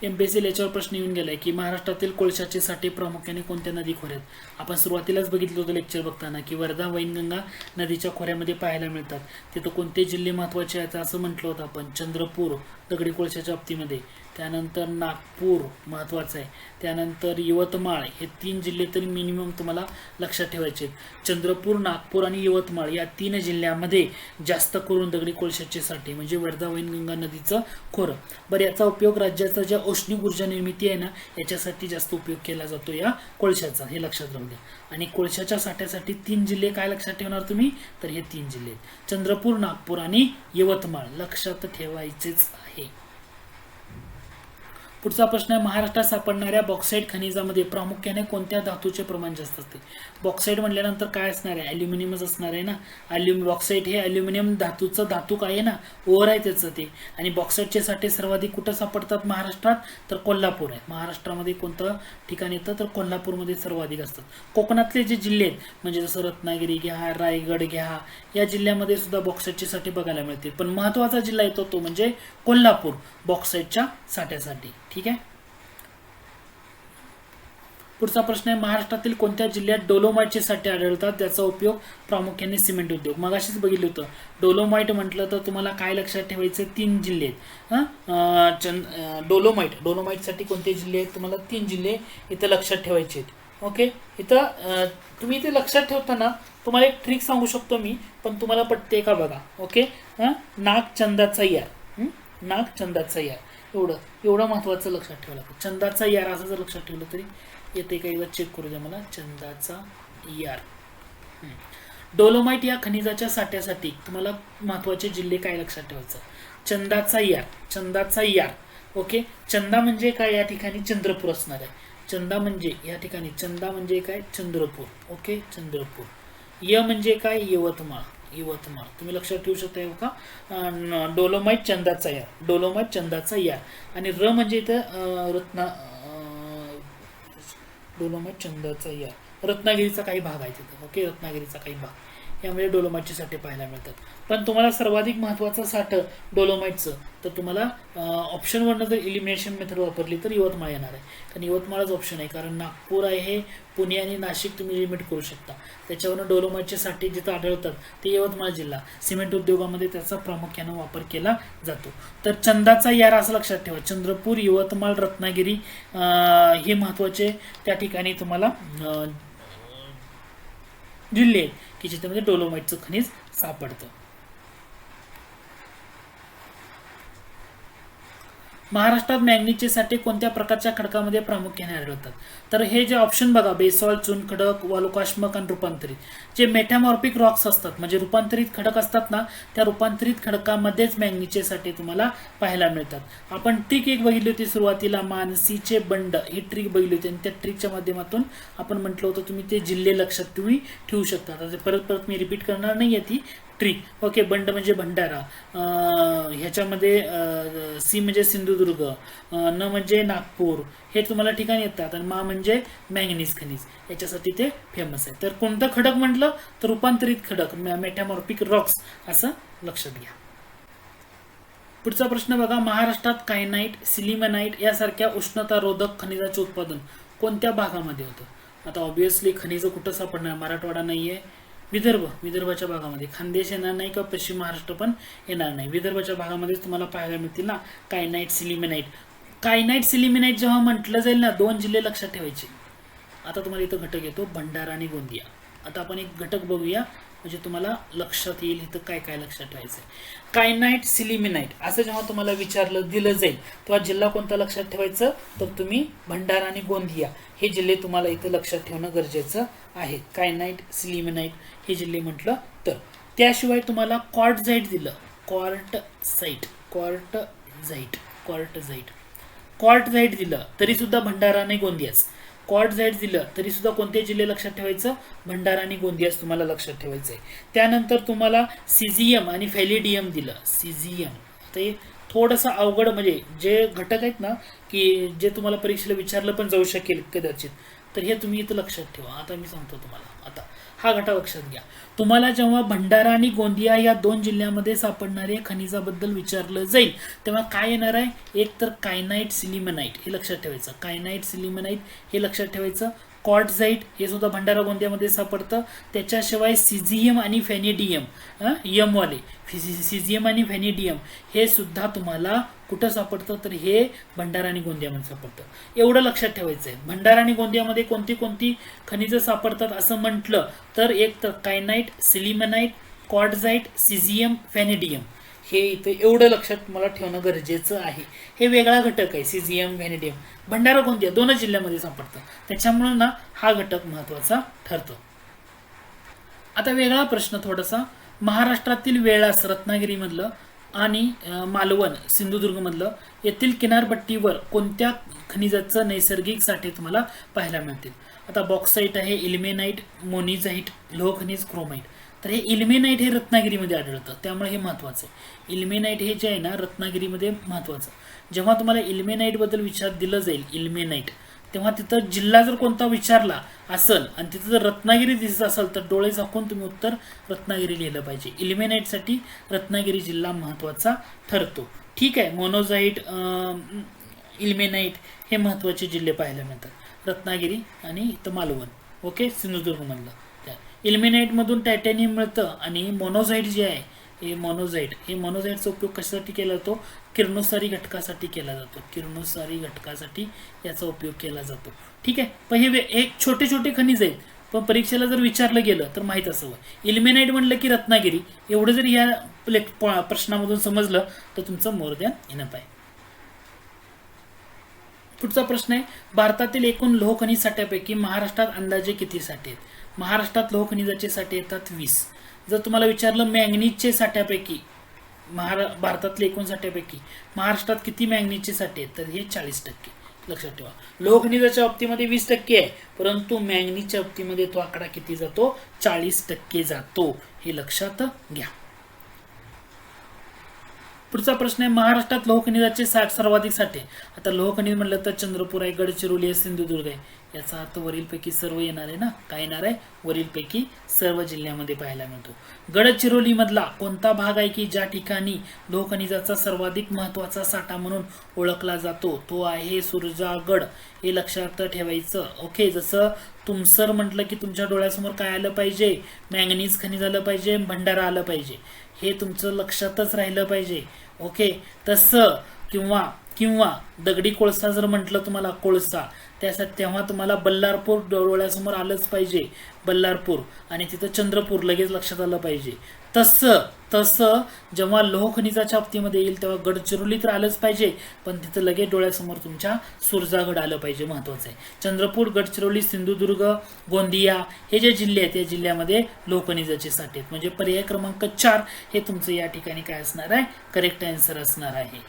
A: एमपीएससी याच्यावर प्रश्न येऊन गेलाय की महाराष्ट्रातील कोळशाचे साठे प्रामुख्याने कोणत्या नदी खोऱ्यात. आपण सुरुवातीलाच बघितलं होतं लेक्चर बघताना की वर्धा वैनगंगा नदीच्या खोऱ्यामध्ये पाहायला मिळतात. तिथं कोणते जिल्हे महत्त्वाचे आहेत असं म्हटलं होतं आपण. चंद्रपूर दगडी कोळशाच्या बाबतीमध्ये, त्यानंतर नागपूर महत्त्वाचं आहे, त्यानंतर यवतमाळ. हे 3 जिल्हे तरी मिनिमम तुम्हाला लक्षात ठेवायचे आहेत. चंद्रपूर, नागपूर आणि यवतमाळ या 3 जिल्ह्यामध्ये जास्त करून दगडी कोळशाचे साठे म्हणजे वर्धा वैनगंगा नदीचं खोरं. बरं, याचा उपयोग राज्याचा ज्या औष्णिक ऊर्जा निर्मिती आहे ना याच्यासाठी जास्त उपयोग केला जातो या कोळशाचा, हे लक्षात राहू द्या. आणि कोळशाच्या साठ्यासाठी 3 जिल्हे काय लक्षात ठेवणार तुम्ही, तर हे 3 जिल्हे चंद्रपूर, नागपूर आणि यवतमाळ लक्षात ठेवायचेच आहे. पुढचा प्रश्न आहे, महाराष्ट्रात सापडणाऱ्या बॉक्साईट खनिजामध्ये प्रामुख्याने कोणत्या धातूचे प्रमाण जास्त असते. बॉक्साईट म्हटल्यानंतर काय असणार आहे, ॲल्युमिनियमच असणार आहे ना. बॉक्साईट हे ॲल्युमिनियम धातूचं धातूक आहे ना, ओर आहे त्याचं ते. आणि बॉक्साईटचे साठे सर्वाधिक कुठं सापडतात महाराष्ट्रात, तर कोल्हापूर आहे. महाराष्ट्रामध्ये कोणतं ठिकाण येतं, तर कोल्हापूरमध्ये सर्वाधिक असतात. कोकणातले जे जिल्हे आहेत म्हणजे जसं रत्नागिरी घ्या, रायगड घ्या, या जिल्ह्यामध्ये सुद्धा बॉक्साईटचे साठे बघायला मिळतील. पण महत्त्वाचा जिल्हा येतो तो म्हणजे कोल्हापूर बॉक्साईटच्या साठ्यासाठी. ठीक आहे. पुढचा प्रश्न आहे, महाराष्ट्रातील कोणत्या जिल्ह्यात डोलोमाइटचे साठे आढळतात, त्याचा उपयोग प्रामुख्याने सिमेंट उद्योग. मगाशीच बघितलं होतं. डोलोमाइट म्हटलं तर तुम्हाला काय लक्षात ठेवायचं, 3 जिल्हे आहेत. डोलोमाइटसाठी कोणते जिल्हे आहेत, तुम्हाला 3 जिल्हे इथं लक्षात ठेवायचे आहेत. ओके, इथं तुम्ही इथे लक्षात ठेवताना तुम्हाला एक ट्रिक सांगू शकतो मी, पण तुम्हाला पटते का बघा. ओके, नागचंदाचा यार, नागचंदाचा यार, एवढं महत्त्वाचं लक्षात ठेवलं लागतं. चंदाचा यार असं जर लक्षात ठेवलं तरी येते. काही वेळा चेक करू द्या मला. चंदाचा यार. डोलोमाइट या खनिजाच्या साठ्यासाठी तुम्हाला महत्त्वाचे जिल्हे काय लक्षात ठेवायचं, चंदाचा यार, चंदाचा यार. ओके, चंदा म्हणजे काय, या ठिकाणी चंद्रपूर असणार आहे. चंदा म्हणजे या ठिकाणी, चंदा म्हणजे काय, चंद्रपूर. ओके, चंद्रपूर. य म्हणजे काय, यवतमाळ, यवतमाळ. तुम्ही लक्षात ठेवू शकता का. डोलोमाइट चंदाचा यार, डोलोमाइट चंदाचा यार. आणि र म्हणजे इथं डोलोमाइट चंदाचा यार, रत्नागिरीचा काही भाग आहे तिथं. ओके, रत्नागिरीचा काही भाग, यामध्ये डोलोमाइटचे साठे पाहायला मिळतात. पण तुम्हाला सर्वाधिक महत्त्वाचं साठं डोलोमाइटचं तर तुम्हाला ऑप्शनवरनं जर इलिमिनेशन मेथड वापरली तर यवतमाळ येणार आहे. कारण यवतमाळच ऑप्शन आहे, कारण नागपूर आहे, पुणे आणि नाशिक तुम्ही लिमिट करू शकता. त्याच्यावरनं डोलोमाइटचे साठे जिथं आढळतात ते यवतमाळ जिल्हा. सिमेंट उद्योगामध्ये त्याचा प्रामुख्यानं वापर केला जातो. तर चंदाचा यार असं लक्षात ठेवा. चंद्रपूर, यवतमाळ, रत्नागिरी हे महत्त्वाचे त्या ठिकाणी तुम्हाला जिल्हे आहेत की ज्याच्यामध्ये डोलोमाइटचं खनिज सापडतं. महाराष्ट्रात मॅंगनीजचे साठे कोणत्या प्रकारच्या खडकामध्ये प्रामुख्याने आढळतात, तर हे जे ऑप्शन बघा, बेसॉल्ट, चुनखडक, वालुकाश्मक आणि रूपांतरित. जे मेटामॉर्फिक रॉक्स असतात म्हणजे रूपांतरित खडक असतात ना, त्या रूपांतरित खडकामध्येच मॅंगनीजचे साठे तुम्हाला पाहायला मिळतात. आपण ट्रिक एक बघितली होती सुरुवातीला, मानसीचे बंड, ही ट्रिक बघितली होती आणि त्या ट्रिकच्या माध्यमातून आपण म्हटलं होतं तुम्ही ते जिल्हे लक्षात तुम्ही ठेवू शकता. आता परत मी रिपीट करणार नाही आहे ती ट्रिक. ओके, बंड म्हणजे भंडारा, ह्याच्यामध्ये सी म्हणजे सिंधुदुर्ग, न म्हणजे नागपूर, हे तुम्हाला ठिकाणी येतात. आणि मा म्हणजे मॅंगनीज खनिज, याच्यासाठी ते फेमस आहे. तर कोणतं खडक म्हटलं तर रूपांतरित खडक, मेटामॉर्फिक रॉक्स असं लक्षात घ्या. पुढचा प्रश्न बघा, महाराष्ट्रात कायनाइट, सिलिमेनाइट यासारख्या उष्णतारोधक खनिजाचे उत्पादन कोणत्या भागामध्ये होतं. आता ऑब्विसली खनिज कुठं सापडणार, मराठवाडा नाहीये, विदर्भाच्या भागामध्ये. खानदेश येणार नाही का पश्चिम महाराष्ट्र पण येणार नाही. विदर्भाच्या भागामध्ये तुम्हाला पाहायला मिळतील ना कायनाइट, सिलिमेनाइट. कायनाइट, सिलिमेनाइट जेव्हा म्हटलं जाईल ना, 2 जिल्हे लक्षात ठेवायचे. आता तुम्हाला इथं घटक येतो भंडारा आणि गोंदिया. आता आपण एक घटक बघूया म्हणजे तुम्हाला लक्षात येईल इथं काय काय लक्षात ठेवायचं आहे. कायनाइट, सिलिमेनाइट असं जेव्हा तुम्हाला दिलं जाईल तेव्हा जिल्हा कोणता लक्षात ठेवायचं, तर तुम्ही भंडारा आणि गोंदिया हे जिल्हे तुम्हाला इथं लक्षात ठेवणं गरजेचं आहे. कायनाइट, सिलिमेनाइट हे जिल्हे म्हटलं तर. त्याशिवाय तुम्हाला क्वार्टझाईट दिलं, क्वार्टझाईट दिलं तरी सुद्धा भंडारा आणि गोंदियाच. क्वार्टझाईट दिलं तरी सुद्धा कोणते जिल्हे लक्षात ठेवायचं, भंडारा आणि गोंदियाच तुम्हाला लक्षात ठेवायचं आहे. त्यानंतर तुम्हाला सिझियम आणि फॅलिडियम दिलं. सिझियम ते थोडंसं अवघड, म्हणजे जे घटक आहेत ना की जे तुम्हाला परीक्षेला विचारलं पण जाऊ शकेल कदाचित, तर हे तुम्ही इथं लक्षात ठेवा. आता मी सांगतो तुम्हाला. आता हा घटक लक्षात घ्या. तुम्हाला जेव्हा भंडारा आणि गोंदिया या 2 जिल्ह्यामध्ये सापडणाऱ्या खनिजाबद्दल विचारलं जाईल तेव्हा काय येणार आहे? एक तर कायनाइट सिलिमनाइट, हे लक्षात ठेवायचं. कायनाइट सिलिमनाइट हे लक्षात ठेवायचं. क्वार्टझाईट हे सुद्धा भंडारा गोंदियामध्ये सापडतं. त्याच्याशिवाय सिझियम आणि फेनिडियम, यमवाले सिझियम आणि फेनिडियम हे सुद्धा तुम्हाला कुठं सापडतं? तर हे भंडारा आणि गोंदियामध्ये सापडतं. एवढं लक्षात ठेवायचं आहे. भंडारा आणि गोंदियामध्ये कोणती कोणती खनिजं सापडतात असं म्हटलं तर एक तर कायनाइट, सिलिमनाइट, क्वार्टझाईट, सिझियम, फेनिडियम, हे इथे एवढं लक्षात मला ठेवणं गरजेचं आहे. हे वेगळा घटक आहे. सिझियम, व्हॅनिडियम भंडारा गोंदिया 2 जिल्ह्यामध्ये सापडतं. त्याच्यामुळे ना हा घटक महत्वाचा ठरतो. आता वेगळा प्रश्न थोडासा. महाराष्ट्रातील वेळास रत्नागिरीमधलं आणि मालवण सिंधुदुर्गमधलं येथील किनारपट्टीवर कोणत्या खनिजाचं नैसर्गिक साठे तुम्हाला पाहायला मिळतील? आता बॉक्साईट आहे, इल्मेनाइट, मोनिझाईट, लोह खनिज, क्रोमाइट. तर हे इल्मेनाइट हे रत्नागिरीमध्ये आढळतं, त्यामुळे हे महत्वाचं आहे. इल्मेनाइट हे जे आहे ना रत्नागिरीमध्ये महत्वाचं. जेव्हा तुम्हाला इल्मेनाइट बद्दल विचार दिलं जाईल इल्मेनाइट, तेव्हा तिथं जिल्हा जर कोणता विचारला असेल आणि तिथं जर रत्नागिरी दिसत असेल तर डोळे झाकून तुम्ही उत्तर रत्नागिरी लिहिलं पाहिजे. इल्मेनाइटसाठी रत्नागिरी जिल्हा महत्वाचा ठरतो. ठीक आहे. मोनोझाईट, इल्मेनाइट हे महत्वाचे जिल्हे पाहायला मिळतात. रत्नागिरी आणि इथं मालवण, ओके, सिंधुदुर्गमधलं. इल्मेनाइट मधून टायटॅनियम मिळतं आणि मोनोझाईट जे आहे हे मोनोझाईटचा उपयोग कशासाठी केला जातो? किरणोत्सारी घटकासाठी केला जातो. किरणोत्सारी घटकासाठी याचा उपयोग केला जातो. ठीक आहे. पण हे एक छोटे छोटे खनिज आहेत, पण परीक्षेला जर विचारलं गेलं तर माहित असावं. इल्मेनाइट म्हणलं की रत्नागिरी, एवढं जर या प्रश्नामधून समजलं तर तुमचं मोर दॅन इनफ आहे. पुढचा प्रश्न आहे, भारतातील एकूण लोह खनिज साठ्यापैकी महाराष्ट्रात अंदाजे किती साठे आहेत? महाराष्ट्रात लोह खनिजाचे साठे येतात 20. जर तुम्हाला विचारलं मॅंगनीजचे साठ्यापैकी भारतातले एकूण साठ्यापैकी महाराष्ट्रात किती मॅंगनीजचे साठे आहेत, तर हे 40%. लक्षात ठेवा. लोह खनिजाच्या बाबतीमध्ये 20% आहे, परंतु मॅंगनीजच्या बाबतीमध्ये तो आकडा किती जातो? 40% जातो. हे लक्षात घ्या. पुढचा प्रश्न आहे, महाराष्ट्रात लोह खनिजाचे सर्वाधिक साठे. आता लोह खनिज म्हटलं तर चंद्रपूर आहे, गडचिरोली आहे, सिंधुदुर्ग आहे. याचा अर्थ वरीलपैकी सर्व येणार आहे ना? काय येणार आहे? वरीलपैकी सर्व जिल्ह्यामध्ये पाहायला मिळतो. गडचिरोली मधला कोणता भाग आहे की ज्या ठिकाणी लोह खनिजाचा सर्वाधिक महत्वाचा साठा म्हणून ओळखला जातो? तो आहे सुरजागड. हे लक्षात ठेवायचं. ओके. जसं तुमसर म्हटलं की तुमच्या डोळ्यासमोर काय आलं पाहिजे? मॅंगनीज खनिज आलं पाहिजे, भंडारा आलं पाहिजे. हे तुमचं लक्षातच राहिलं पाहिजे. ओके. तसं किंवा दगडी कोळसा जर म्हटलं तुम्हाला कोळसा, त्यासाठी तेव्हा तुम्हाला बल्लारपूर डोळ्यासमोर आलंच पाहिजे. बल्लारपूर आणि तिथं चंद्रपूर लगेच लक्षात आलं पाहिजे. तसं जेव्हा लोह खनिजाच्या बाबतीमध्ये येईल तेव्हा गडचिरोली तर आलंच पाहिजे, पण तिथं लगेच डोळ्यासमोर तुमच्या सुरजागड आलं पाहिजे. महत्वाचं आहे. चंद्रपूर, गडचिरोली, सिंधुदुर्ग, गोंदिया हे जे जिल्हे आहेत या जिल्ह्यामध्ये लोह खनिजाचे साठे आहेत. म्हणजे पर्याय क्रमांक 4 हे तुमचं या ठिकाणी काय असणार आहे? करेक्ट आन्सर असणार आहे.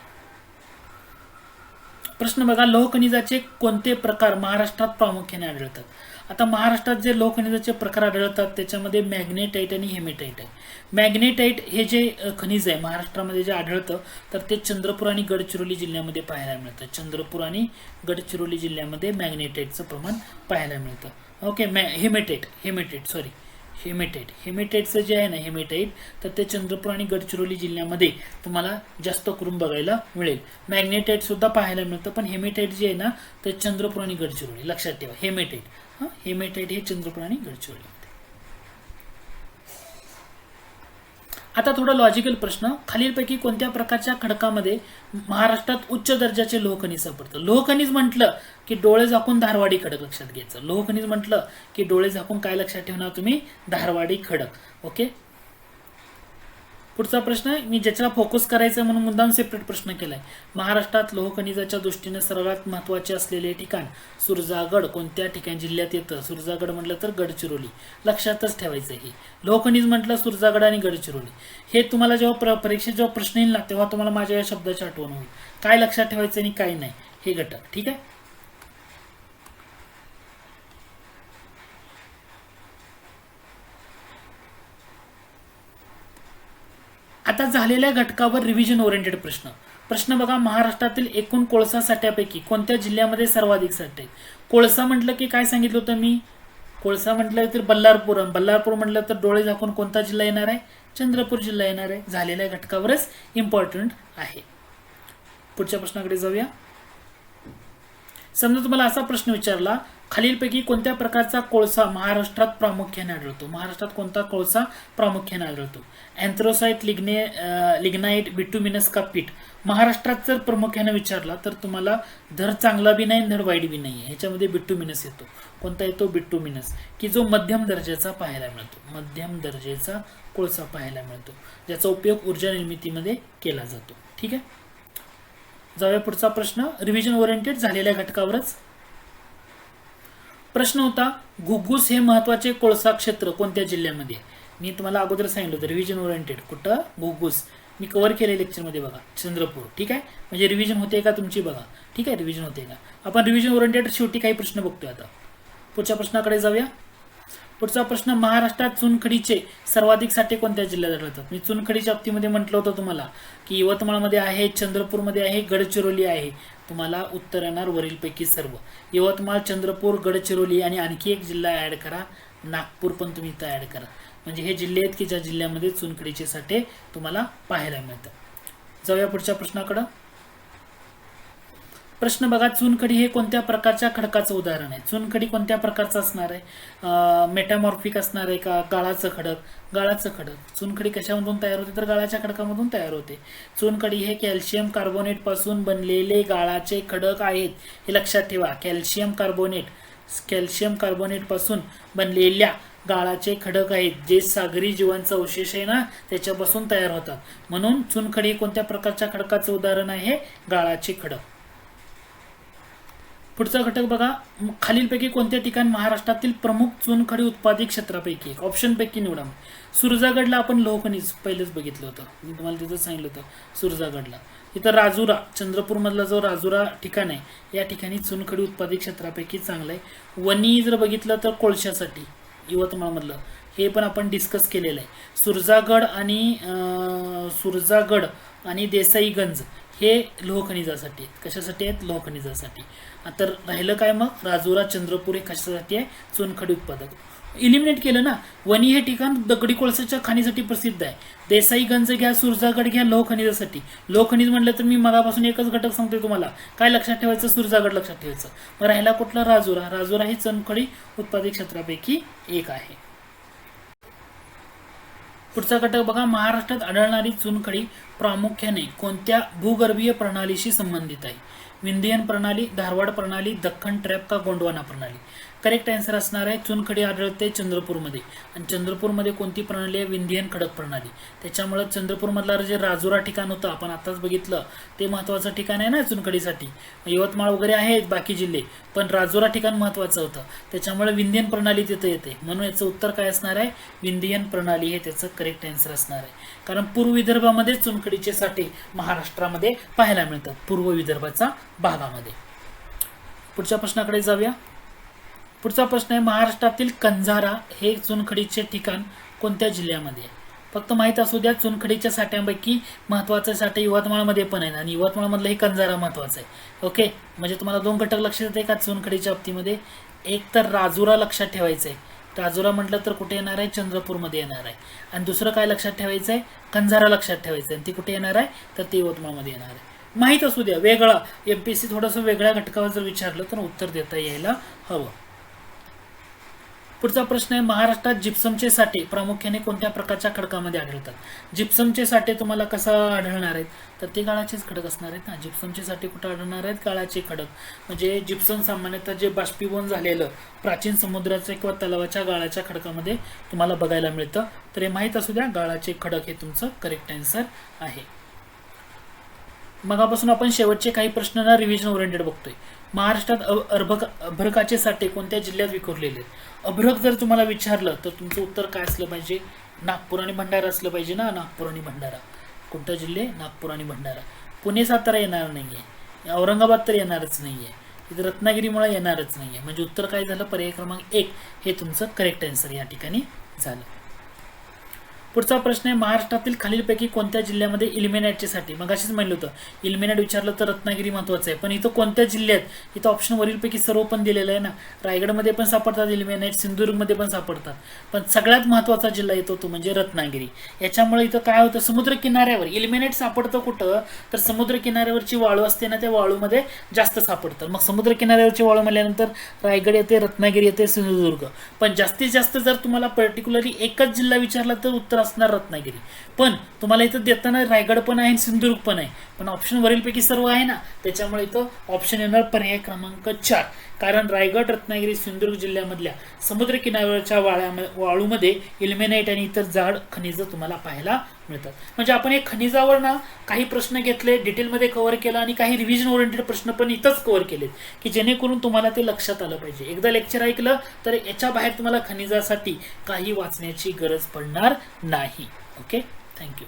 A: प्रश्न बघा, लोह खनिजाचे कोणते प्रकार महाराष्ट्रात प्रामुख्याने आढळतात? आता महाराष्ट्रात जे लोह खनिजाचे प्रकार आढळतात त्याच्यामध्ये मॅग्नेटाइट आणि हेमेटाइट आहे. मॅग्नेटाइट हे जे खनिज आहे महाराष्ट्रामध्ये जे आढळतं तर ते चंद्रपूर आणि गडचिरोली जिल्ह्यामध्ये पाहायला मिळतं. चंद्रपूर आणि गडचिरोली जिल्ह्यामध्ये मॅग्नेटाइटचं प्रमाण पाहायला मिळतं. ओके. हेमेटाइटचं जे आहे ना हेमेटाइट, तर ते चंद्रपूर आणि गडचिरोली जिल्ह्यामध्ये तुम्हाला जास्त करून बघायला मिळेल. मॅग्नेटाइट सुद्धा पाहायला मिळतं, पण हेमेटाइट जे आहे ना ते चंद्रपूर आणि गडचिरोली. लक्षात ठेवा. हेमेटाइट हे चंद्रपूर आणि गडचिरोली. आता थोडा लॉजिकल प्रश्न, खालीलपैकी कोणत्या प्रकारच्या खडकामध्ये महाराष्ट्रात उच्च दर्जाचे लोह खनिज सापडतं? लोह खनिज म्हटलं की डोळे झाकून धारवाडी खडक लक्षात घ्यायचं. लोह खनिज म्हटलं की डोळे झाकून काय लक्षात ठेवणार तुम्ही? धारवाडी खडक. ओके. पुढचा प्रश्न मी ज्याच्याला फोकस करायचं म्हणून मुद्दाम सेपरेट प्रश्न केलाय. महाराष्ट्रात लोह खनिजाच्या दृष्टीने सर्वात महत्त्वाचे असलेले ठिकाण सुरजागड कोणत्या ठिकाणी जिल्ह्यात येतं? सुरजागड म्हटलं तर गडचिरोली. लक्षातच ठेवायचं. हे लोह खनिज म्हटलं सुरजागड आणि गडचिरोली. हे तुम्हाला जेव्हा परीक्षेत जेव्हा प्रश्न येईल ना तेव्हा तुम्हाला माझ्या या शब्दाची आठवण होईल. काय लक्षात ठेवायचं आणि काय नाही हे घटक. ठीक आहे. आता झालेल्या घटकावर रिव्हिजन ओरिएंटेड प्रश्न. प्रश्न बघा, महाराष्ट्रातील एकूण कोळसा साठ्यापैकी कोणत्या जिल्ह्यामध्ये सर्वाधिक साठे? कोळसा म्हटलं की काय सांगितलं होतं मी? कोळसा म्हटलं तर बल्लारपूर, बल्लारपूर म्हटलं तर डोळे झाकून कोणता जिल्हा येणार आहे? चंद्रपूर जिल्हा येणार आहे. झालेल्या घटकावरच इम्पॉर्टंट आहे. पुढच्या प्रश्नाकडे जाऊया. समजा तुम्हाला असा प्रश्न विचारला, खालीलपैकी कोणत्या प्रकारचा कोळसा महाराष्ट्रात प्रामुख्याने आढळतो? महाराष्ट्रात कोणता कोळसा प्रामुख्याने आढळतो? अँथ्रोसाइट, लिग्नाइट, बिटुमिनस का पीठ? महाराष्ट्रात जर प्रामुख्याने विचारला तर तुम्हाला धड चांगला बी नाही धड वाईट बी नाही, ह्याच्यामध्ये बिटुमिनस येतो. कोणता येतो? बिटुमिनस, की जो मध्यम दर्जाचा पाहायला मिळतो. मध्यम दर्जाचा कोळसा पाहायला मिळतो, ज्याचा उपयोग ऊर्जा निर्मितीमध्ये केला जातो. ठीक आहे, जाऊया पुढचा प्रश्न. रिव्हिजन ओरिएंटेड झालेल्या घटकावरच प्रश्न होता, घुग्गुस हे महत्वाचे कोळसा क्षेत्र कोणत्या जिल्ह्यामध्ये? मी तुम्हाला अगोदर सांगितलं होतं रिव्हिजन ओरिएंटेड. कुठं? घुग्गुस. मी कव्हर केले लेक्चरमध्ये बघा, चंद्रपूर. ठीक आहे, म्हणजे रिव्हिजन होते का तुमची? बघा. ठीक आहे, रिव्हिजन होते का? आपण रिव्हिजन ओरिएंटेड शेवटी काही प्रश्न बघतोय. आता पुढच्या प्रश्नाकडे जाऊया. पुढचा प्रश्न, महाराष्ट्रात चुनखडीचे सर्वाधिक साठे कोणत्या जिल्ह्यात आढळतात? मी चुनखडीच्या बाबतीमध्ये म्हटलं होतं तुम्हाला की यवतमाळमध्ये आहे, चंद्रपूरमध्ये आहे, गडचिरोली आहे. तुम्हाला उत्तर येणार वरीलपैकी सर्व. यवतमाळ, चंद्रपूर, गडचिरोली आणि आणखी एक जिल्हा ऍड करा, नागपूर पण तुम्ही इथं ऍड करा. म्हणजे हे जिल्हे आहेत की ज्या जिल्ह्यामध्ये चुनखडीचे साठे तुम्हाला पाहायला मिळतात. जाऊया पुढच्या प्रश्नाकडे. प्रश्न बघा, चुनखडी हे कोणत्या प्रकारच्या खडकाचं उदाहरण आहे? चुनखडी कोणत्या प्रकारचं असणार आहे? मेटामॉर्फिक असणार आहे का? गाळाचं खडक? गाळाचं खडक. चुनखडी कशामधून तयार होते? तर गाळाच्या खडकामधून तयार होते. चुनखडी हे कॅल्शियम कार्बोनेट पासून बनलेले गाळाचे खडक आहेत, हे लक्षात ठेवा. कॅल्शियम कार्बोनेट पासून बनलेल्या गाळाचे खडक आहेत, जे सागरी जीवांचा अवशेष आहे ना त्याच्यापासून तयार होतात. म्हणून चुनखडी हे कोणत्या प्रकारच्या खडकाचं उदाहरण आहे? गाळाचे खडक. पुढचा घटक बघा, खालीलपैकी कोणत्या ठिकाण महाराष्ट्रातील प्रमुख चुनखडी उत्पादित क्षेत्रापैकी एक? ऑप्शन पैकी निवडा. सुरजागडला आपण लोहखनिज पहिलेच बघितलं होतं, मी तुम्हाला तिथं सांगितलं होतं. सुरजागडला. इथं राजुरा, चंद्रपूर मधला जो राजुरा ठिकाण आहे, या ठिकाणी चुनखडी उत्पादित क्षेत्रापैकी चांगलं आहे. वणी जर बघितलं तर कोळशासाठी, यवतमाळ मधलं, हे पण आपण डिस्कस केलेलं आहे. सुरजागड आणि देसाईगंज हे लोहखनिजासाठी. कशासाठी आहेत? लोहखनिजासाठी. तर राहिलं काय मग? राजुरा, चंद्रपूर हे कशासाठी आहे? चुनखडी उत्पादक. इलिमिनेट केलं ना. वणी हे ठिकाण दगडी कोळशाच्या खाणीसाठी प्रसिद्ध आहे. देसाईगंज घ्या, सुरजागड घ्या, लोहखनिजासाठी. लोहखनिज म्हटलं तर मी मगापासून एकच घटक सांगतोय तुम्हाला, काय लक्षात ठेवायचं? सुरजागड लक्षात ठेवायचं. मग राहिला कुठला? राजुरा. राजुरा ही चुनखडी उत्पादित क्षेत्रापैकी एक आहे. पुढचा घटक बघा, महाराष्ट्रात आढळणारी चुनखडी प्रामुख्याने कोणत्या भूगर्भीय प्रणालीशी संबंधित आहे? विंध्यन प्रणाली, धारवाड प्रणाली, दख्खन ट्रॅप का गोंडवाना प्रणाली? करेक्ट आन्सर असणार आहे चुनखडी आढळते चंद्रपूरमध्ये. आणि चंद्रपूरमध्ये कोणती प्रणाली आहे? विंध्यन खडक प्रणाली. त्याच्यामुळे चंद्रपूरमधला जे राजुरा ठिकाण होतं आपण आताच बघितलं, ते महत्त्वाचं ठिकाण आहे ना चुनखडीसाठी. यवतमाळ वगैरे आहेत बाकी जिल्हे, पण राजुरा ठिकाण महत्त्वाचं होतं, त्याच्यामुळे विंध्यन प्रणाली तिथं येते. म्हणून याचं उत्तर काय असणार आहे? विंध्यन प्रणाली हे त्याचं करेक्ट आन्सर असणार आहे. कारण पूर्व विदर्भामध्ये चुनखडीचे साठे महाराष्ट्रामध्ये पाहायला मिळतात, पूर्व विदर्भाचा भागामध्ये. पुढच्या प्रश्नाकडे जाऊया. पुढचा प्रश्न आहे, महाराष्ट्रातील कंजारा हे चुनखडीचे ठिकाण कोणत्या जिल्ह्यामध्ये आहे? फक्त माहीत असू द्या, चुनखडीच्या साठ्यांपैकी महत्त्वाचे साठे यवतमाळमध्ये पण आहेत आणि यवतमाळमधलं हे कंजारा महत्त्वाचं आहे. ओके, म्हणजे तुम्हाला दोन घटक लक्षात येते का चुनखडीच्या बाबतीमध्ये? एक तर राजुरा लक्षात ठेवायचं आहे. राजुरा म्हटलं तर कुठे येणार आहे? चंद्रपूरमध्ये येणार आहे. आणि दुसरं काय लक्षात ठेवायचं आहे? कंजारा लक्षात ठेवायचं आहे. आणि ती कुठे येणार आहे? तर ती यवतमाळमध्ये येणार आहे. माहीत असू द्या, वेगळा MPSC थोडंसं वेगळ्या घटकावर जर विचारलं तर उत्तर देता यायला हवं. पुढचा प्रश्न आहे, महाराष्ट्रात जिप्समचे साठे प्रामुख्याने कोणत्या प्रकारच्या खडकामध्ये आढळतात? जिप्समचे साठे तुम्हाला कसं आढळणार आहेत? तर ते गाळाचेच खडक असणार आहेत ना. जिप्समचे साठे कुठे आढळणार आहेत? गाळाचे खडक. म्हणजे जिप्सम सामान्यतः जे बाष्पीभवन झालेलं प्राचीन समुद्राच्या किंवा तलावाच्या गाळाच्या खडकामध्ये तुम्हाला बघायला मिळतं. तर हे माहीत असू द्या, गाळाचे खडक हे तुमचं करेक्ट आन्सर आहे. मगापासून आपण शेवटचे काही प्रश्न रिव्हिजन ओरिएंटेड बघतोय. महाराष्ट्रात अभ्रकाचे साठे कोणत्या जिल्ह्यात विखुरलेले आहेत? अभ्रक जर तुम्हाला विचारलं तर तुमचं उत्तर काय असलं पाहिजे? नागपूर आणि भंडारा असलं पाहिजे ना. नागपूर आणि भंडारा. कोणता जिल्हे? नागपूर आणि भंडारा. पुणे सातारा येणार नाहीये, औरंगाबाद तर येणारच नाहीये, इथं रत्नागिरीमुळे येणारच नाहीये. म्हणजे उत्तर काय झालं? पर्याय क्रमांक 1 हे तुमचं करेक्ट आन्सर या ठिकाणी झालं. पुढचा प्रश्न आहे महाराष्ट्रातील खालीलपैकी कोणत्या जिल्ह्यामध्ये इल्मेनाइटच्या साठी, मग अशीच म्हणलं होतं इल्मेनाइट विचारलं तर रत्नागिरी महत्वाचं आहे, पण इथं कोणत्या जिल्ह्यात, इथं ऑप्शन वरीलपैकी सर्व पण दिलेलं आहे ना. रायगडमध्ये पण सापडतात इल्मेनाइट, सिंधुदुर्गमध्ये पण सापडतात, पण सगळ्यात महत्वाचा जिल्हा येतो तो म्हणजे रत्नागिरी. याच्यामुळे इथं काय होतं, समुद्र किनाऱ्यावर इल्मेनाइट सापडतं कुठं, तर समुद्र किनाऱ्यावरची वाळू असते ना, त्या वाळूमध्ये जास्त सापडतं. मग समुद्र किनाऱ्यावरची वाळू म्हणल्यानंतर रायगड येते, रत्नागिरी येते, सिंधुदुर्ग. पण जास्तीत जास्त जर तुम्हाला पर्टिक्युलरली एकच जिल्हा विचारला तर उत्तर असणार रत्नागिरी. पण तुम्हाला इथं देताना रायगड पण आहे, सिंधुदुर्ग पण आहे, पण ऑप्शन वरीलपैकी सर्व आहे ना, त्याच्यामुळे इथं ऑप्शन येणार पर्याय क्रमांक 4. कारण रायगड, रत्नागिरी, सिंधुदुर्ग जिल्ह्यामधल्या समुद्र किनाऱ्यावरच्या वाळूमध्ये इल्मेनाइट आणि इतर जाड खनिज तुम्हाला पाहायला मिळतात. म्हणजे आपण एक खनिजावर ना काही प्रश्न घेतले, डिटेलमध्ये कव्हर केला आणि काही रिव्हिजन ओरिएंटेड प्रश्न पण इथंच कव्हर केलेत, की जेणेकरून तुम्हाला ते लक्षात आलं पाहिजे. एकदा लेक्चर ऐकलं तर याच्या बाहेर तुम्हाला खनिजासाठी काही वाचण्याची गरज पडणार नाही. Okay, thank you.